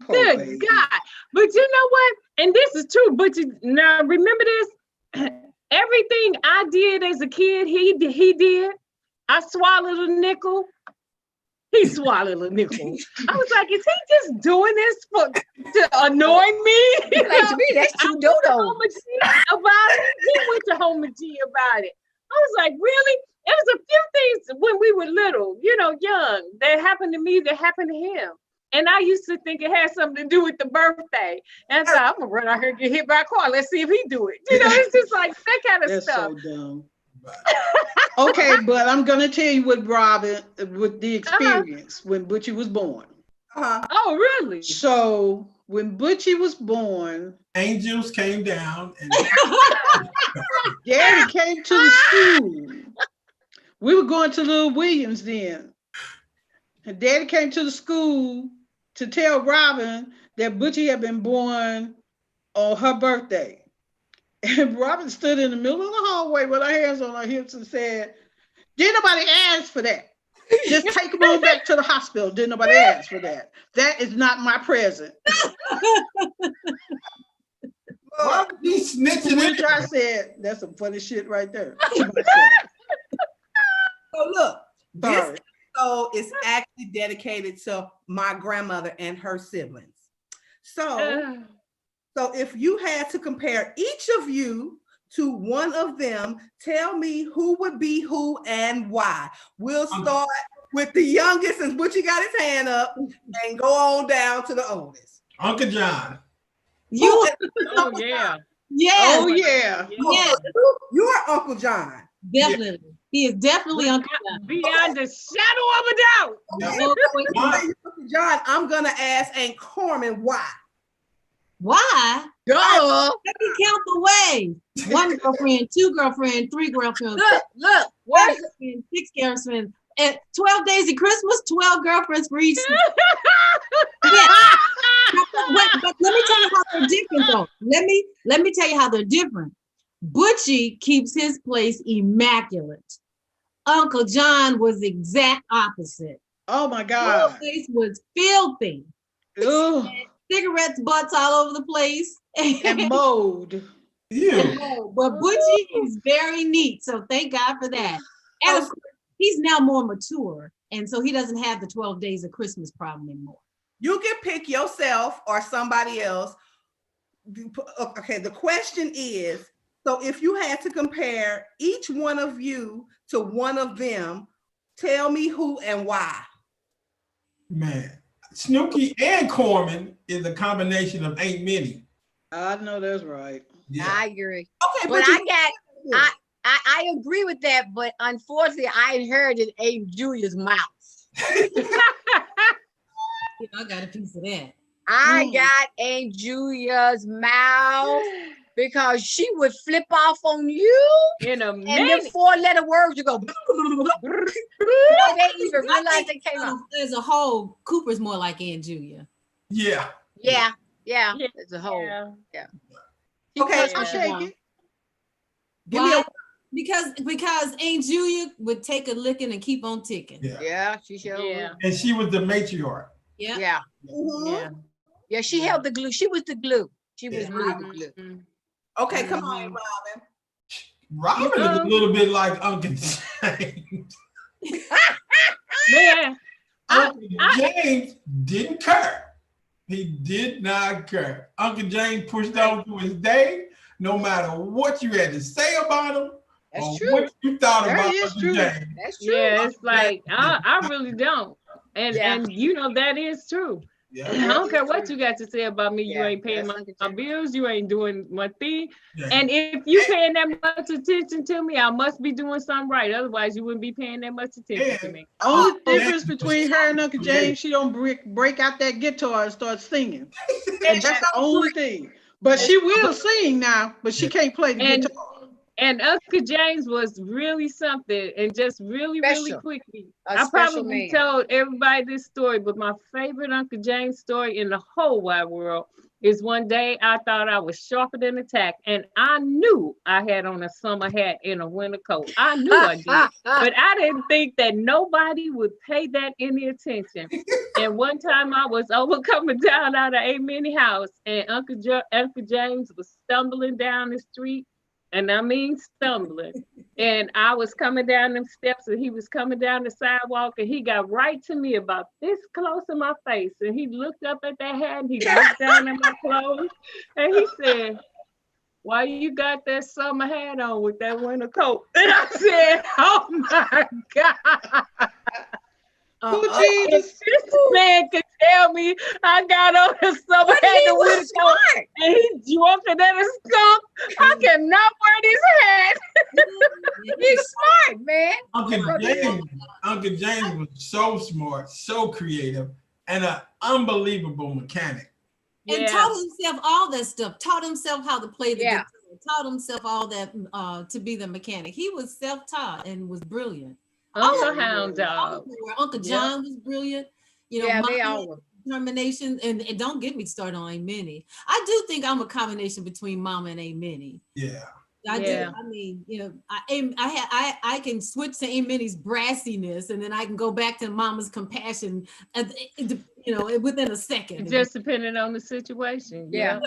Good God. But you know what? And this is true, but now remember this. Everything I did as a kid, he did. I swallowed a nickel. He swallowed a nickel. I was like, is he just doing this to annoy me? Like, to me, that's too dodo. He went to Home G about it. I was like, really? There was a few things when we were little, young, that happened to me, that happened to him. And I used to think it had something to do with the birthday. And so I'm gonna run out here and get hit by a car. Let's see if he do it. You know, it's just like that kind of That's stuff. so dumb. Okay, but I'm gonna tell you what Robin, with the experience when Butchie was born. Oh, really? So when Butchie was born, angels came down and Daddy came to the school. We were going to Little Williams then. And Daddy came to the school to tell Robin that Butchie had been born on her birthday. And Robin stood in the middle of the hallway with her hands on her hips and said, "Didn't nobody ask for that. Just take him on back to the hospital. Didn't nobody ask for that. That is not my present." why would he snitching? Which I said, that's some funny shit right there. So look, this Sorry. episode is actually dedicated to my grandmother and her siblings. So if you had to compare each of you to one of them, tell me who would be who and why. We'll start with the youngest, since Butchie got his hand up, and go on down to the oldest. Uncle John. You, Oh, yeah. yes, Oh yeah. yes, You are Uncle John. definitely. He is definitely Uncle John. Beyond the shadow of a doubt. Yeah. Uncle John, I'm gonna ask Aunt Carmen why. Why? Duh. Let me count the ways. 1 girlfriend, 2 girlfriend, 3 girlfriends, Look, 4 where's girlfriends, 6 girlfriends. And 12 days of Christmas, 12 girlfriends for each. Yeah. But let me tell you how they're different though. Let me tell you how they're different. Butchie keeps his place immaculate. Uncle John was the exact opposite. Oh my His God. place was filthy. Ugh. Cigarettes, butts all over the place. And mold. You. But Butchie is very neat, so thank God for that. And of course, he's now more mature, and so he doesn't have the 12 days of Christmas problem anymore. You can pick yourself or somebody else. Okay, the question is, so if you had to compare each one of you to one of them, tell me who and why. Man, Snooky and Corman is a combination of Ain't Many. I know that's right. Yeah. I agree. Okay, But I agree with that, but unfortunately I inherited Aunt Julia's mouth. I got a piece of that. I got Aunt Julia's mouth because she would flip off on you In a and them minute. 4-letter words you go. Before they even realize they came out. As a whole, Cooper's more like Aunt Julia. Yeah. Yeah, Yeah. as a whole. Yeah. Okay, I'll take it. give me a Why? Because Aunt Julia would take a licking and keep on ticking. Yeah. Yeah, she showed. Yeah. And she was the matriarch. Yeah. Yeah. Yeah. Yeah, she held the glue. She was the glue. She was Yeah. really the glue. Mhm. Okay, come on, Robin. Robin is a little bit like Uncle James. Man, Uncle James didn't care. He did not care. Uncle James pushed on to his day, no matter what you had to say about him That's or true. what you thought That about is Uncle true. James. That's true. yeah, it's like I really don't. And Yeah. and you know that is true. Yeah. I don't care what you got to say about me. You Yeah, ain't paying that's my Uncle James. bills. You ain't doing my thing. Yeah. And if you paying that much attention to me, I must be doing something right. Otherwise, you wouldn't be paying that much attention to me. Only difference between her and Uncle James, she don't break out that guitar and start singing. And that's the only thing. But she will sing now, but she can't play the And- guitar. And Uncle James was really something, and just really Special. quickly. A I special probably man. told everybody this story, but my favorite Uncle James story in the whole wide world is one day I thought I was sharper than a tack, and I knew I had on a summer hat and a winter coat. I knew I did, but I didn't think that nobody would pay that any attention. And one time I was coming down out of a mini house, and Uncle James was stumbling down the street. And I mean stumbling. And I was coming down them steps and he was coming down the sidewalk and he got right to me about this close in my face. And he looked up at that hat and he looked down at my clothes and he said, "Why you got that summer hat on with that winter coat?" And I said, "Oh my God." Oh, Jesus. If this man could tell me I got on his summer But hat he and was smart. and he drunker than a skunk. I cannot wear this hat. He's smart, man. Uncle James was so smart, so creative, and an unbelievable mechanic. And taught himself all that stuff. Taught himself how to play the guitar. Taught himself all that to be the mechanic. He was self-taught and was brilliant. Uncle Hound Dog. Uncle John was brilliant. You know, they all were. Determination, and don't get me started on Aunt Minnie. I do think I'm a combination between Mama and Aunt Minnie. Yeah. I do. I mean, you know, I can switch to Aunt Minnie's brassiness, and then I can go back to Mama's compassion, you know, within a second. Just depending on the situation. Yeah.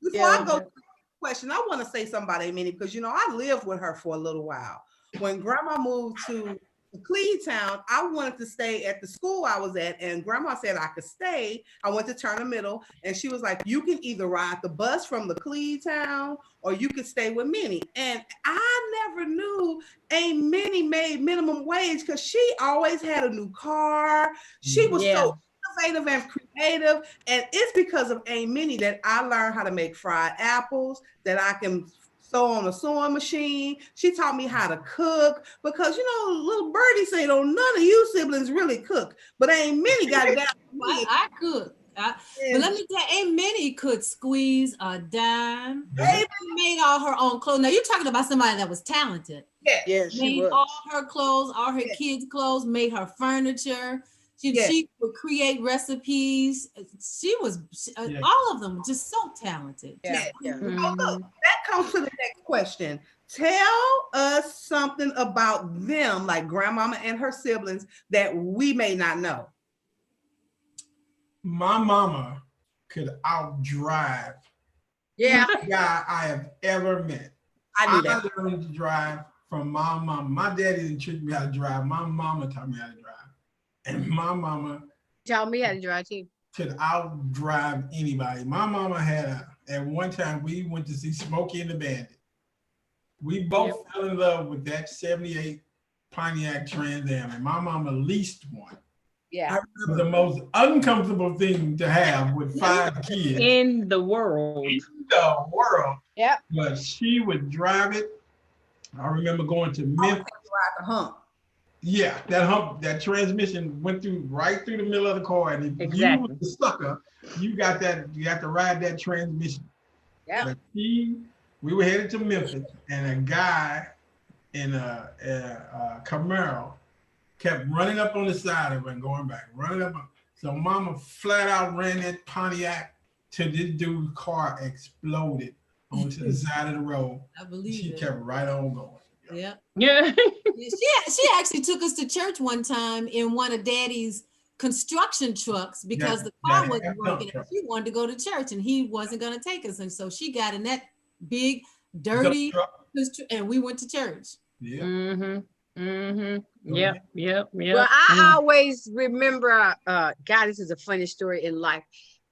Before I go to the question, I want to say something about Aunt Minnie, because, you know, I lived with her for a little while. When Grandma moved to Cleatown, I wanted to stay at the school I was at, and Grandma said I could stay. I went to Turner Middle, and she was like, you can either ride the bus from the Cleatown or you could stay with Minnie. And I never knew Aunt Minnie made minimum wage, because she always had a new car. She was so innovative and creative, and it's because of Aunt Minnie that I learned how to make fried apples, that I can sew on a sewing machine. She taught me how to cook, because, you know, little birdie said, oh, none of you siblings really cook, but Aunt Minnie got it down. I cook. But let me tell you, Aunt Minnie could squeeze a dime. She made all her own clothes. Now you're talking about somebody that was talented. Yes, she made was. all her clothes, all her kids' clothes, made her furniture. She would create recipes. She was all of them just so talented. Mm-hmm. Oh, look, that comes to the next question. Tell us something about them, like Grandmama and her siblings, that we may not know. My mama could outdrive any guy I have ever met. I knew that. I learned to drive from my mama. My daddy didn't teach me how to drive. My mama taught me how to drive. And my mama taught me how to drive too. Could outdrive anybody. My mama had at one time we went to see Smokey and the Bandit. We both fell in love with that 78 Pontiac Trans Am, and my mama leased one. Yeah. It was the most uncomfortable thing to have with 5 kids. In the world. Yeah. But she would drive it. I remember going to Memphis. Ride the hump. Yeah, that hump, that transmission went right through the middle of the car, and if you were the sucker, you got to ride that transmission. Yeah. But we were headed to Memphis, and a guy in a Camaro kept running up on the side of it and going back, running up. So Mama flat out ran that Pontiac till this dude's car exploded onto the side of the road. I believe she kept right on going. Yeah. She actually took us to church one time in one of Daddy's construction trucks, because the car wasn't working, and she wanted to go to church and he wasn't going to take us, and so she got in that big dirty truck, and we went to church. Yeah. Mm-hmm. Mm-hmm. Yep. Well, I always remember, God, this is a funny story in life.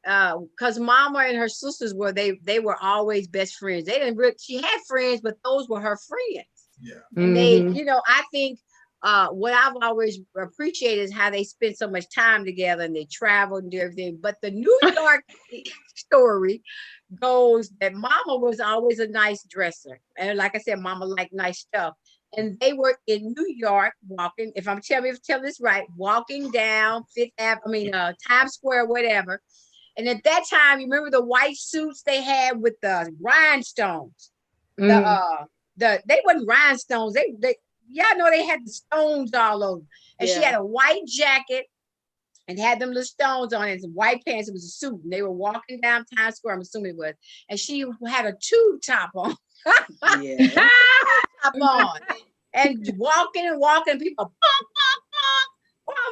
Because Mama and her sisters they were always best friends. They didn't she had friends, but those were her friends. Yeah. And they, you know, I think what I've always appreciated is how they spent so much time together, and they traveled and everything. But the New York story goes that Mama was always a nice dresser. And like I said, Mama liked nice stuff. And they were in New York walking, if I'm telling this right, walking down Times Square, whatever. And at that time, you remember the white suits they had with the rhinestones? They wasn't rhinestones. Y'all know they had the stones all over. And she had a white jacket and had them little stones on it, and some white pants. It was a suit. And they were walking down Times Square, I'm assuming it was. And she had a tube top on. Top on. And walking, people,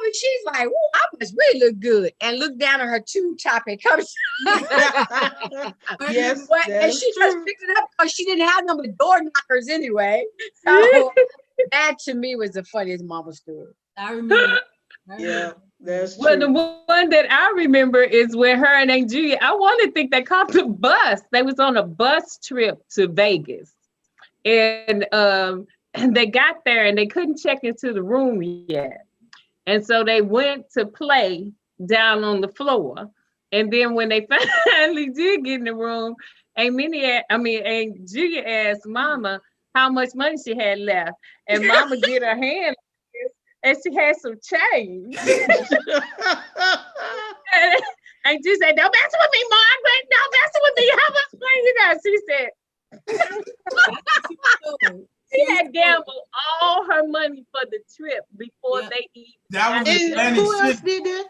and she's like, "Oh, I must really look good," and look down at her tube top and comes. Yes, and she just picked it up because she didn't have no door knockers anyway. So that to me was the funniest Mama story. I remember. Yeah, that's true. Well, the one that I remember is when her and Aunt Julia, I want to think they caught the bus. They was on a bus trip to Vegas, and they got there and they couldn't check into the room yet. And so they went to play down on the floor. And then when they finally did get in the room, Aunt Julia asked Mama how much money she had left. And Mama did her hand and she had some change. And she said, "Don't mess with me, Margaret. Don't mess with me. How much money you got?" She said she had gambled all her money for the trip before they even. That was Atlantic who else City. did that?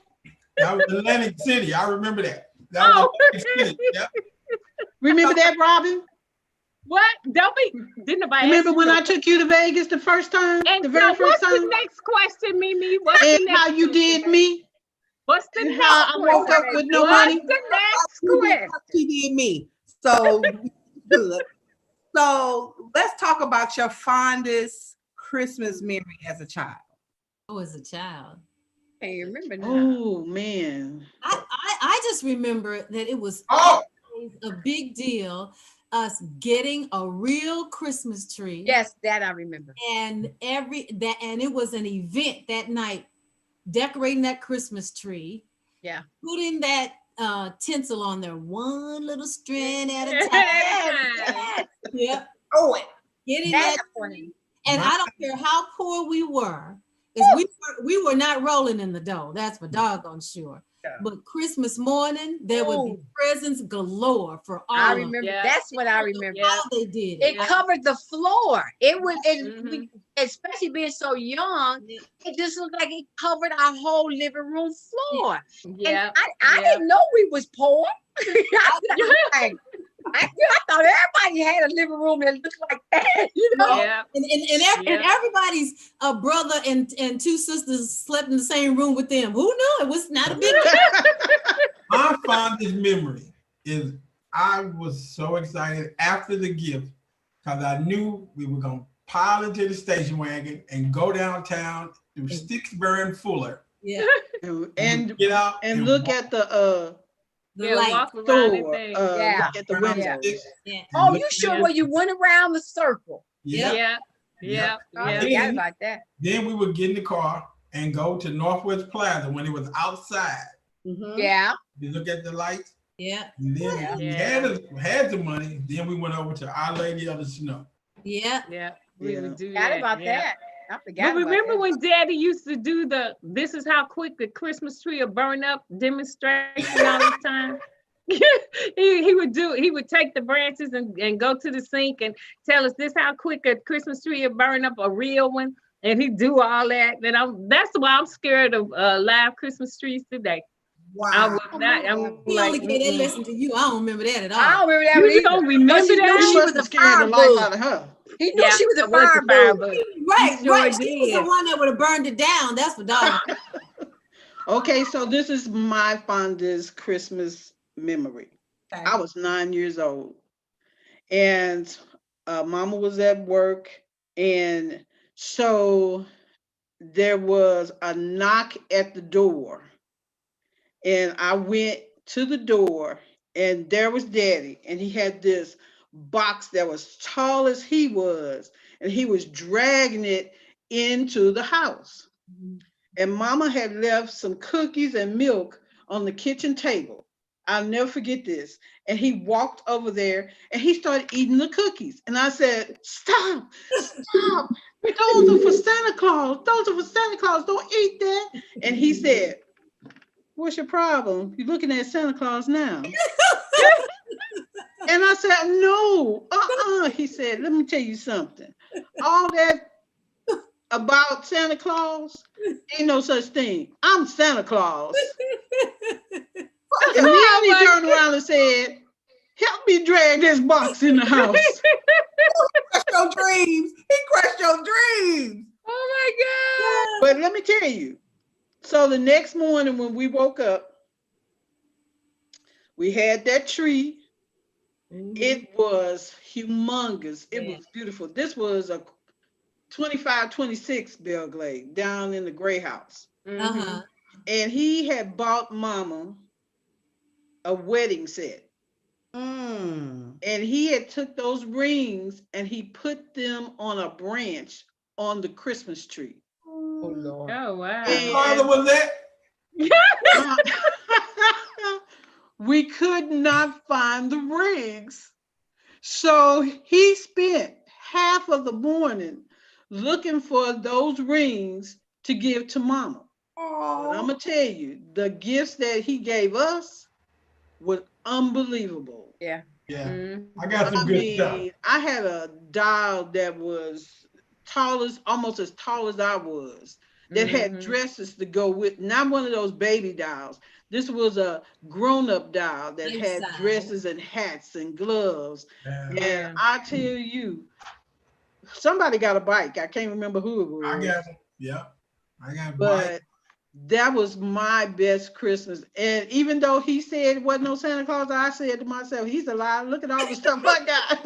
That was Atlantic City. I remember that. That was Atlantic City. Yep. Remember that, Robin? What? Didn't nobody remember when I took you to Vegas the first time? And the very first time? What's the next question, Mimi? What's and the next how you did me? What's the and next how I woke up with no money? What's the next question? She did me. So good. So let's talk about your fondest Christmas memory as a child. Oh, as a child. I remember now. Oh man. I just remember that it was Oh, always a big deal, us getting a real Christmas tree. Yes, that I remember. And it was an event that night, decorating that Christmas tree. Yeah. Putting that tinsel on there, one little strand at a time. Yes. Yep. Oh, it. Getting That's that funny. And I don't care how poor we were, because we were not rolling in the dough. That's for doggone sure. Yeah. But Christmas morning, there would be presents galore for all I of them. remember. That's what I remember. How they did It covered the floor. It was, especially being so young, it just looked like it covered our whole living room floor. Yeah. And I didn't know we was poor. I thought everybody had a living room that looked like that, you know. Yeah. And everybody's brother and two sisters slept in the same room with them. Who knew? It was not a big deal. my fondest memory is I was so excited after the gift because I knew we were going to pile into the station wagon and go downtown to Sticksburg Fuller. Yeah. And get out and look walk. at the light store, Yeah. at the window. Yeah. Oh, you sure where you went around the circle? Yeah. Yeah. I forgot about that. Then we would get in the car and go to Northwest Plaza when it was outside. Mhm. Yeah. You look at the lights. Yeah. And then when we had the money, then we went over to Our Lady of the Snow. Yeah. Yeah. We would do Forgot that. about that. I forgot. But remember when Daddy used to do this is how quick the Christmas tree will burn up demonstration all the time? he would take the branches and go to the sink and tell us this how quick a Christmas tree will burn up, a real one, and he'd do all that. And that's why I'm scared of live Christmas trees today. Wow. I was not. I'm He like, only gave that lesson to you. I don't remember that at all. I don't remember that. you don't remember She knew that? she was a fire life bug. out of her. He knew she was a I was fire a fire bug. Right, sure right. She was the did. one that would have burned it down. That's for dog. Okay, so this is my fondest Christmas memory. Okay. I was 9 years old, and Mama was at work, and so there was a knock at the door, and I went to the door, and there was Daddy, and he had this box that was tall as he was, and he was dragging it into the house. And Mama had left some cookies and milk on the kitchen table. I'll never forget this. And he walked over there and he started eating the cookies. And I said, stop. Those are for Santa Claus. Those are for Santa Claus. Don't eat that. And he said, what's your problem? You're looking at Santa Claus now. And I said, no, He said, let me tell you something. All that about Santa Claus, ain't no such thing. I'm Santa Claus. And then he turned around and said, help me drag this box in the house. Crushed your dreams. He crushed your dreams. Oh But let me tell you, so the next morning when we woke up, we had that tree. It was humongous. It was beautiful. This was a 25-26 Belglade down in the Gray House. Uh-huh. And he had bought Mama a wedding set. And he had took those rings and he put them on a branch on the Christmas tree. Oh Lord. Oh wow. Whose father was that? we could not find the rings. So he spent half of the morning looking for those rings to give to Mama. But I'm gonna tell you, the gifts that he gave us was unbelievable. Yeah. Yeah, Mhm. I got some good stuff. I had a doll that was almost as tall as I was, that had Mhm. dresses to go with, not one of those baby dolls. This was a grown-up doll that Big had size. dresses and hats and gloves. Yeah, And Yeah. I tell you, somebody got a bike. I can't remember who it I was, got them. Yeah, I got Mike. but that was my best Christmas. And even though he said it wasn't no Santa Claus, I said to myself, he's a liar. Look at all the stuff I got.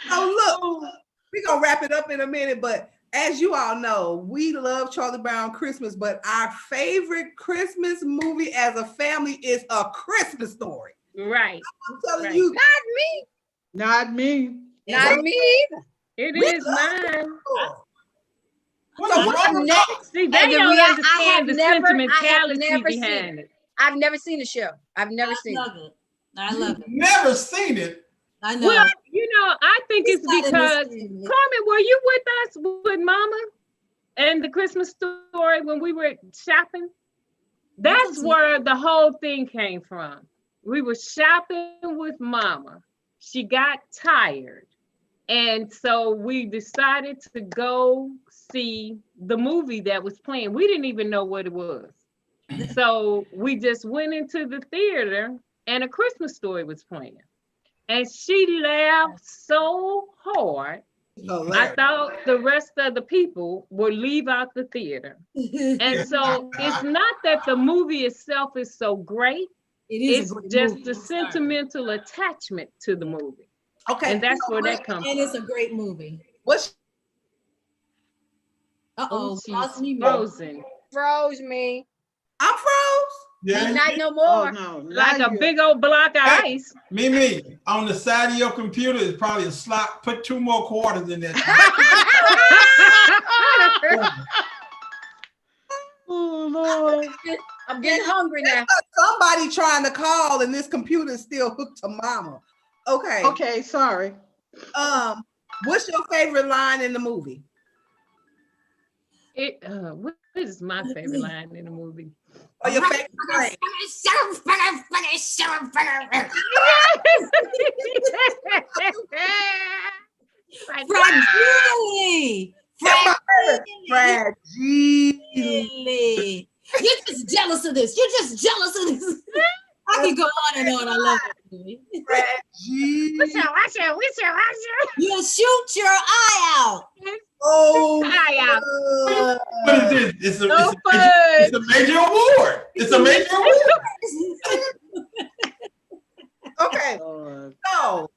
So look, we're gonna wrap it up in a minute, but as you all know, we love Charlie Brown Christmas, but our favorite Christmas movie as a family is A Christmas Story. Right. I'm telling Right. you, Not me. Not me either. It We is love mine. What's So wrong what- with I've y'all? See, And they the don't rea- I have understand the never- I have sentimentality never seen behind it. I've never seen the show. I've never I seen it. love it. I love it. Never seen it. I know. Well, I think He's it's not because understanding it. Carmen, were you with us with Mama and the Christmas Story when we were shopping? That's where the whole thing came from. We were shopping with Mama. She got tired. And so we decided to go see the movie that was playing. We didn't even know what it was. So we just went into the theater and A Christmas Story was playing. And she laughed so hard, I thought the rest of the people would leave out the theater. And so it's not that the movie itself is so great. It is It's a great just movie. the sentimental attachment to the movie. Okay, And that's where that comes And from. it's a great movie. what's Uh-oh. She's lost me. frozen. Froze me. I'm froze. Yeah, Not no Oh more. no. Like now a you're- big old block of Hey. ice. Mimi, on the side of your computer is probably a slot. Put 2 more quarters in there. Oh Lord. I'm getting hungry now. Somebody trying to call and this computer is still hooked to Mama. Okay. Okay, sorry. What's your favorite line in the movie? What is my favorite line in the movie? Or your favorite line? Fragile. Fragile. You're just jealous of this. You're just jealous of this. I can go on and on. I love that movie. Fragile. You'll shoot your eye out. Oh, Eye out. What is this? No It's a major award. It's a major award. okay. Lord. So,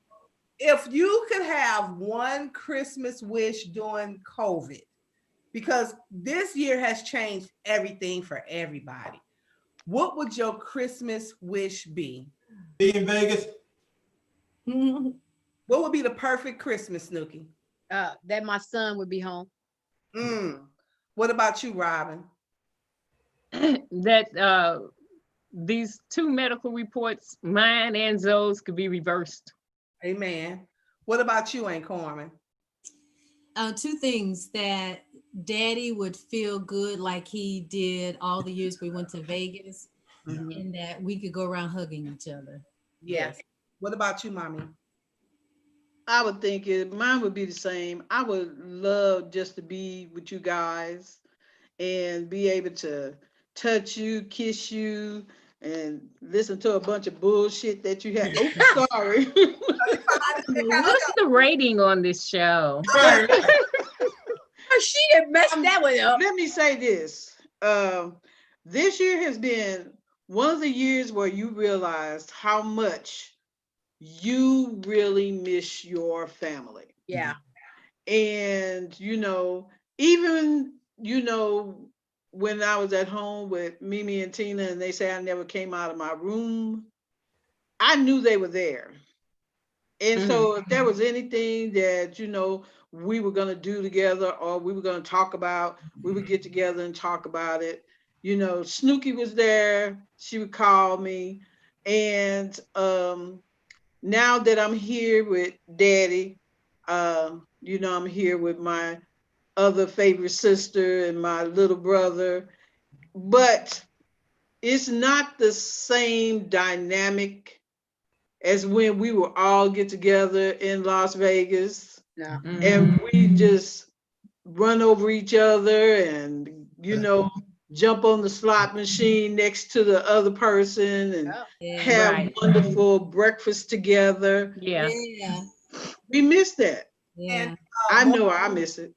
if you could have one Christmas wish during COVID, because this year has changed everything for everybody, what would your Christmas wish be? Be in Vegas. What would be the perfect Christmas, Snooki? That my son would be home. What about you, Robin? That these 2 medical reports, mine and Zoe's, could be reversed. Amen. What about you, Aunt Carmen? 2 things: that Daddy would feel good like he did all the years we went to Vegas, and that we could go around hugging each other. Yes. What about you, Mommy? I would think mine would be the same. I would love just to be with you guys and be able to touch you, kiss you, and listen to a bunch of bullshit that you have. Oh, sorry. What's the rating on this show? Oh, she done messed that one up. Let me say this. This year has been one of the years where you realized how much you really miss your family. Yeah. And, even, when I was at home with Mimi and Tina and they say I never came out of my room, I knew they were there. And so if there was anything that, we were going to do together, or we were going to talk about, we would get together and talk about it. You know, Snooki was there. She would call me. And now that I'm here with Daddy, you know, I'm here with my other favorite sister and my little brother, but it's not the same dynamic as when we would all get together in Las Vegas. No. And we just run over each other and, you know, jump on the slot machine next to the other person and have Right. wonderful breakfast together. Yeah. Yeah. We miss that. Yeah. And I know I miss it.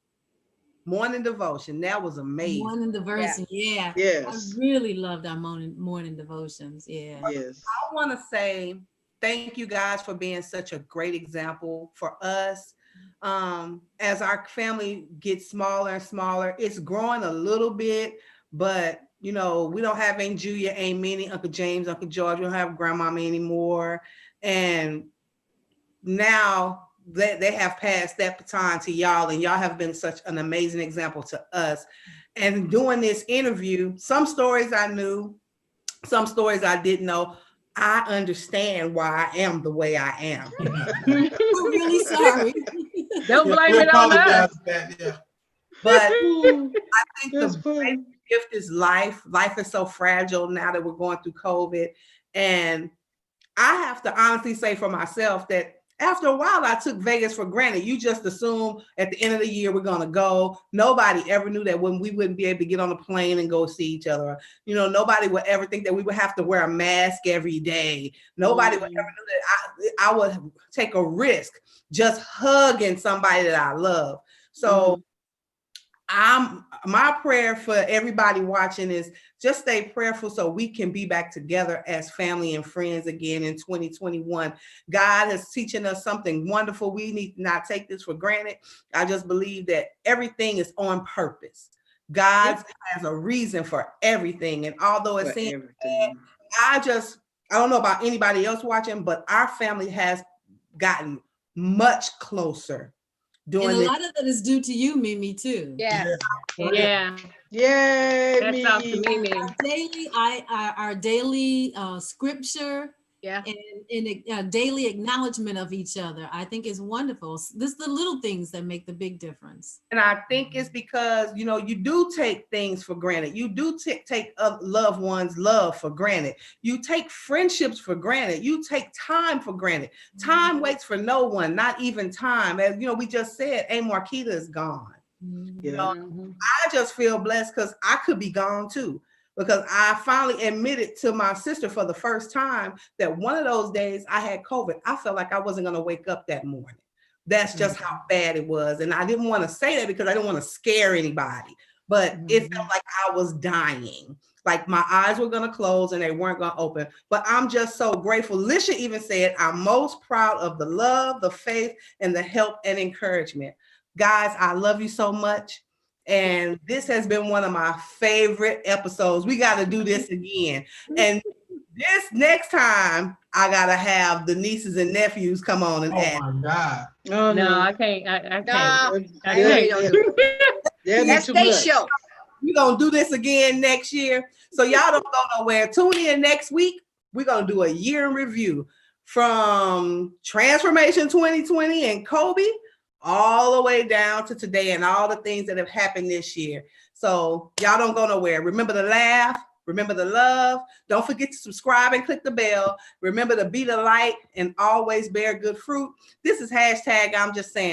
morning devotion, that was amazing. Morning devotion. Yeah. Yes. I really loved our morning devotions. Yeah. Yes. I want to say thank you guys for being such a great example for us. As our family gets smaller and smaller, it's growing a little bit, but you know, we don't have Aunt Julia, Aunt Minnie, Uncle James, Uncle George. We don't have Grandmama anymore. And now they have passed that baton to y'all, and y'all have been such an amazing example to us. And doing this interview, some stories I knew, some stories I didn't know. I understand why I am the way I am. We're really sorry. Don't Yeah, blame we it on apologize us. for that, yeah. But Ooh, I think that's the funny. gift is life. Life is so fragile now that we're going through COVID. And I have to honestly say for myself that after a while, I took Vegas for granted. You just assume at the end of the year, we're going to go. Nobody ever knew that when we wouldn't be able to get on a plane and go see each other. You know, nobody would ever think that we would have to wear a mask every day. Nobody would ever know that I would take a risk just hugging somebody that I love. So my prayer for everybody watching is just stay prayerful so we can be back together as family and friends again in 2021. God is teaching us something wonderful. We need to not take this for granted. I just believe that everything is on purpose. God has a reason for everything. And although it seems bad, I don't know about anybody else watching, but our family has gotten much closer. And a lot of that is due to you, Mimi, too. Yeah. Yeah. Yay, That's off to me. Mimi. Our daily scripture Yeah. and daily acknowledgement of each other, I think is wonderful. This the little things that make the big difference. And I think it's because, you know, you do take things for granted. You do take loved ones' love for granted. You take friendships for granted. You take time for granted. Time waits for no one, not even time. As you know, we just said, Aunt Marquita is gone. Yeah. You know, I just feel blessed because I could be gone too. Because I finally admitted to my sister for the first time that one of those days I had COVID. I felt like I wasn't going to wake up that morning. That's just how bad it was. And I didn't want to say that because I didn't want to scare anybody. But it felt like I was dying. Like my eyes were going to close and they weren't going to open. But I'm just so grateful. Lisha even said, I'm most proud of the love, the faith, and the help and encouragement. Guys, I love you so much. And this has been one of my favorite episodes. We got to do this again. And this next time, I got to have the nieces and nephews come on and add. Oh my God. Oh, No, I can't. I Nah, can't. I Yeah, can't. that's their show. We're going to do this again next year. So y'all don't go nowhere. Tune in next week. We're going to do a year in review from Transformation 2020 and Kobe all the way down to today and all the things that have happened this year. So y'all don't go nowhere. Remember to laugh. Remember to love. Don't forget to subscribe and click the bell. Remember to be the light and always bear good fruit. This is hashtag I'm just saying.